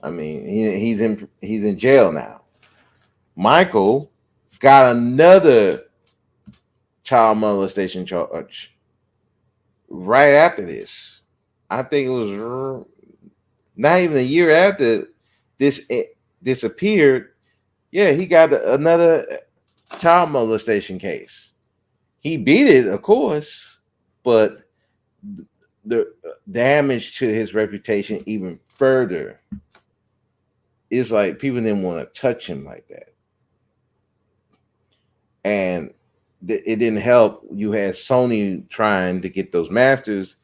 He's in jail now. Michael got another child molestation charge right after this. I think it was not even a year after this disappeared. Yeah, he got another child molestation case. He beat it, of course, but the damage to his reputation even further. It's like people didn't want to touch him like that. And it didn't help. You had Sony trying to get those masters,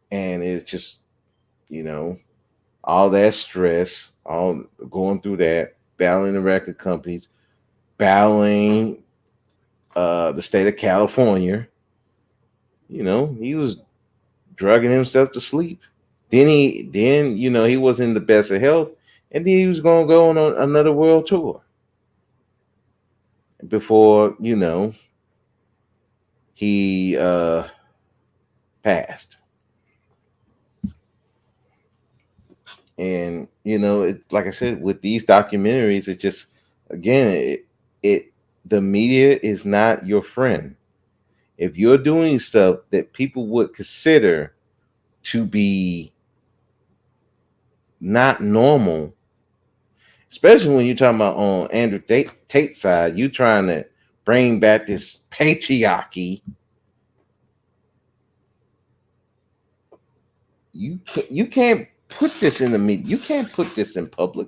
and it's just, all that stress, all going through that, battling the record companies, battling the state of California. He was drugging himself to sleep. Then he wasn't in the best of health, and then he was going to go on another world tour before he passed. And like I said, with these documentaries, it just again it the media is not your friend. If you're doing stuff that people would consider to be not normal, especially when you're talking about on Andrew Tate side, you trying to bring back this patriarchy. You can't put this in the media. You can't put this in public.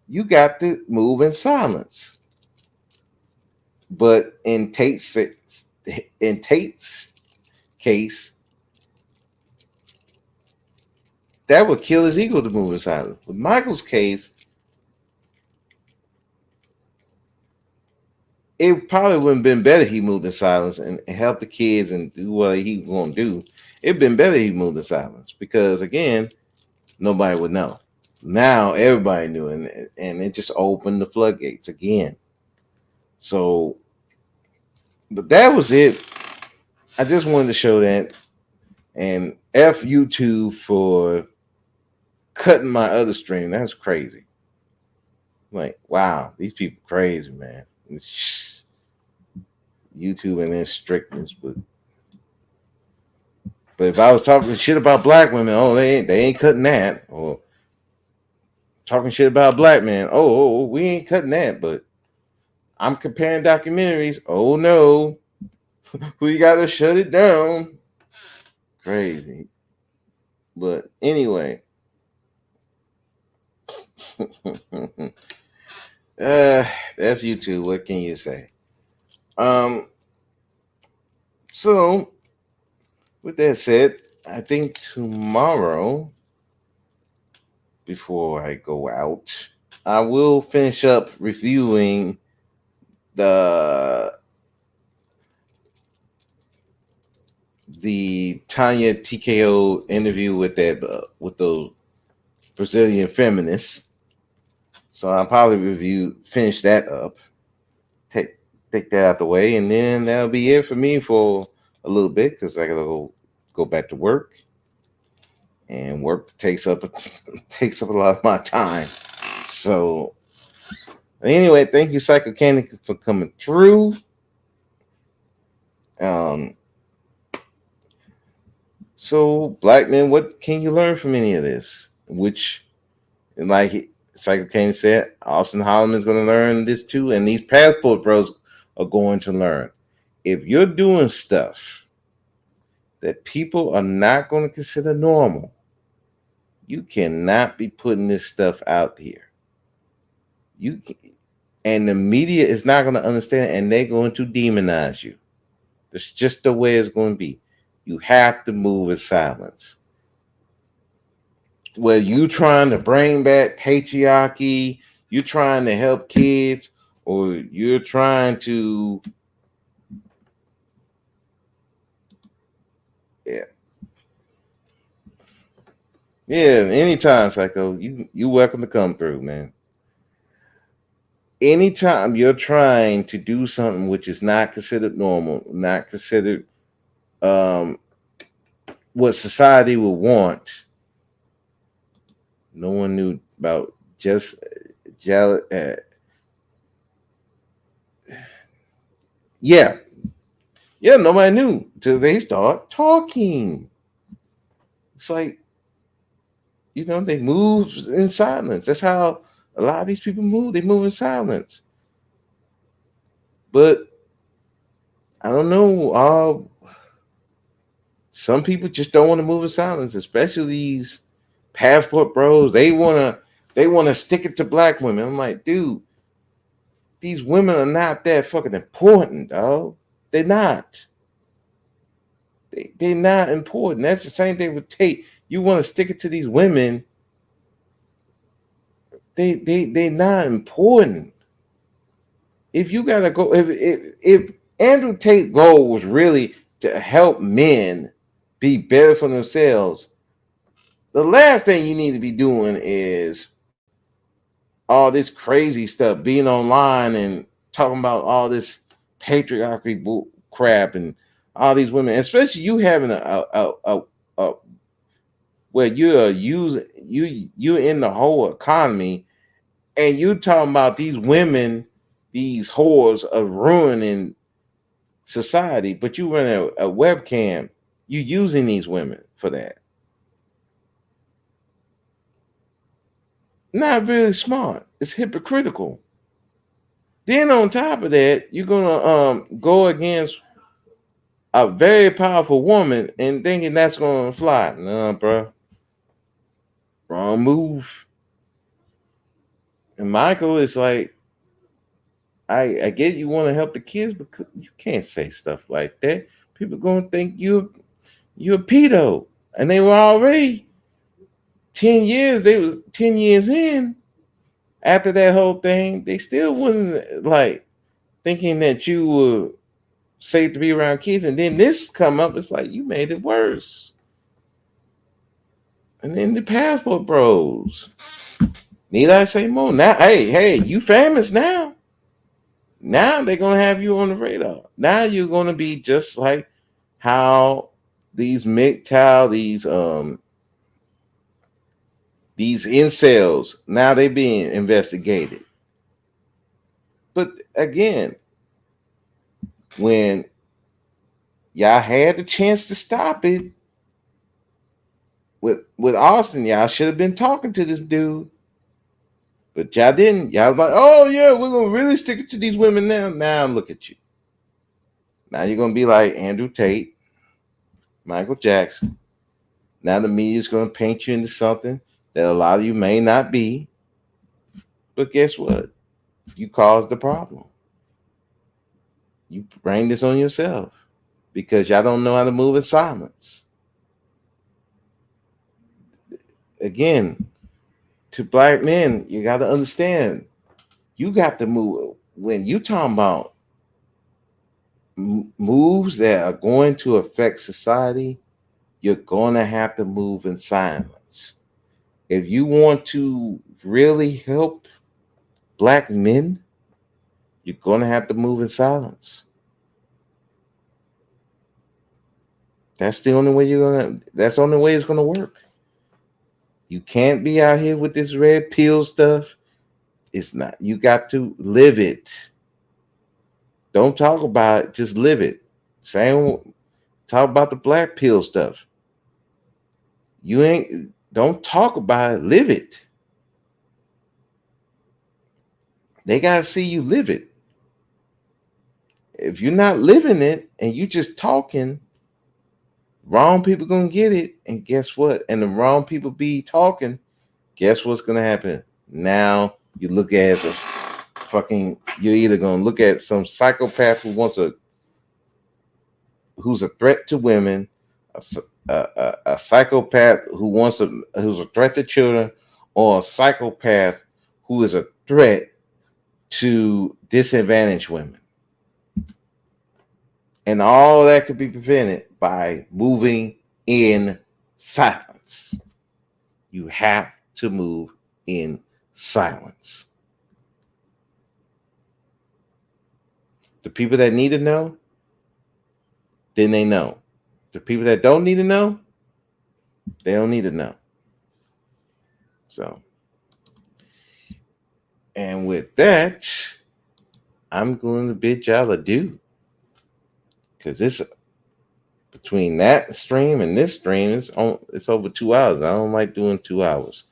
You got to move in silence. But in Tate's case, that would kill his ego to move in silence. With Michael's case, it probably would have been better he moved in silence and help the kids and do what he was going to do. It'd been better he moved in silence because, again, nobody would know. Now everybody knew, and it just opened the floodgates again. So, but that was it. I just wanted to show that. And F YouTube for cutting my other stream. That's crazy. Like, wow, these people crazy, man. It's YouTube and their strictness, but if I was talking shit about black women, oh, they ain't cutting that. Or talking shit about black men, oh, we ain't cutting that. But I'm comparing documentaries. Oh no, we gotta shut it down. Crazy. But anyway, that's YouTube. What can you say? So with that said, I think tomorrow, before I go out, I will finish up reviewing the Tanya TKO interview with with those Brazilian feminists. So I'll probably finish that up, take that out the way, and then that'll be it for me for a little bit because I gotta go back to work, and work takes up a lot of my time. So anyway, thank you, Psycho Candy, for coming through. So black men, what can you learn from any of this? Which, like Psycho Candy said, Austin Holloman's going to learn this too, and these passport bros are going to learn. If you're doing stuff that people are not going to consider normal, you cannot be putting this stuff out here. And the media is not going to understand, and they're going to demonize you. That's just the way it's going to be. You have to move in silence. Whether you trying to bring back patriarchy, you're trying to help kids, or you're trying to anytime, Psycho, you welcome to come through, man. Anytime you're trying to do something which is not considered normal, not considered what society would want, no one knew about nobody knew till they start talking. It's like, they move in silence. That's how a lot of these people move. They move in silence. But I don't know. Some people just don't want to move in silence, especially these passport bros. They wanna stick it to black women. I'm like, dude, these women are not that fucking important, dog. They're not. They're not important. That's the same thing with Tate. You want to stick it to these women. They're not important. If you gotta go, if Andrew Tate's goal was really to help men be better for themselves, the last thing you need to be doing is all this crazy stuff, being online and talking about all this patriarchy crap and all these women, especially you having a where you're in the whole economy and you talking about these women these whores of ruining society, but you run a webcam, you using these women for that. Not really smart. It's hypocritical. Then on top of that, you're gonna go against a very powerful woman and thinking that's gonna fly. No, bro. Wrong move. And Michael is like, I get you want to help the kids, but you can't say stuff like that. People gonna think you're a pedo. And they were already 10 years, they was 10 years in after that whole thing. They still wouldn't like thinking that you were safe to be around kids. And then this come up, it's like you made it worse. And then the passport bros. Need I say more? Now, hey, you famous now. Now they're gonna have you on the radar. Now you're gonna be just like how these Micheal, these incels, now they being investigated. But again, when y'all had the chance to stop it with Austin, y'all should have been talking to this dude. But y'all didn't. Y'all was like, oh yeah, we're gonna really stick it to these women now. Now look at you. Now you're gonna be like Andrew Tate, Michael Jackson. Now the media's gonna paint you into something that a lot of you may not be. But guess what? You caused the problem. You bring this on yourself because y'all don't know how to move in silence. Again, to black men, you got to understand, you got to move. When you talking about moves that are going to affect society, you're going to have to move in silence. If you want to really help black men, you're going to have to move in silence. That's the only way that's the only way it's gonna work. You can't be out here with this red pill stuff. It's not. You got to live it. Don't talk about it, just live it. Same talk about the black pill stuff. Don't talk about it, live it. They gotta see you live it. If you're not living it and you just talking, wrong people gonna get it, and guess what? And the wrong people be talking. Guess what's gonna happen? Now you look at as a fucking. You're either gonna look at some psychopath who's a threat to women, a psychopath who's a threat to children, or a psychopath who is a threat to disadvantaged women. And all that could be prevented by moving in silence. You have to move in silence. The people that need to know, then they know. The people that don't need to know, they don't need to know. So, and with that, I'm going to bid y'all adieu. Because it's between that stream and this stream, it's over 2 hours. I don't like doing 2 hours.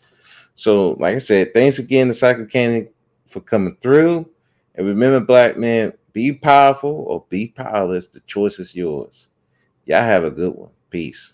So, like I said, thanks again to Psycho Candy for coming through. And remember, black men, be powerful or be powerless. The choice is yours. Y'all have a good one. Peace.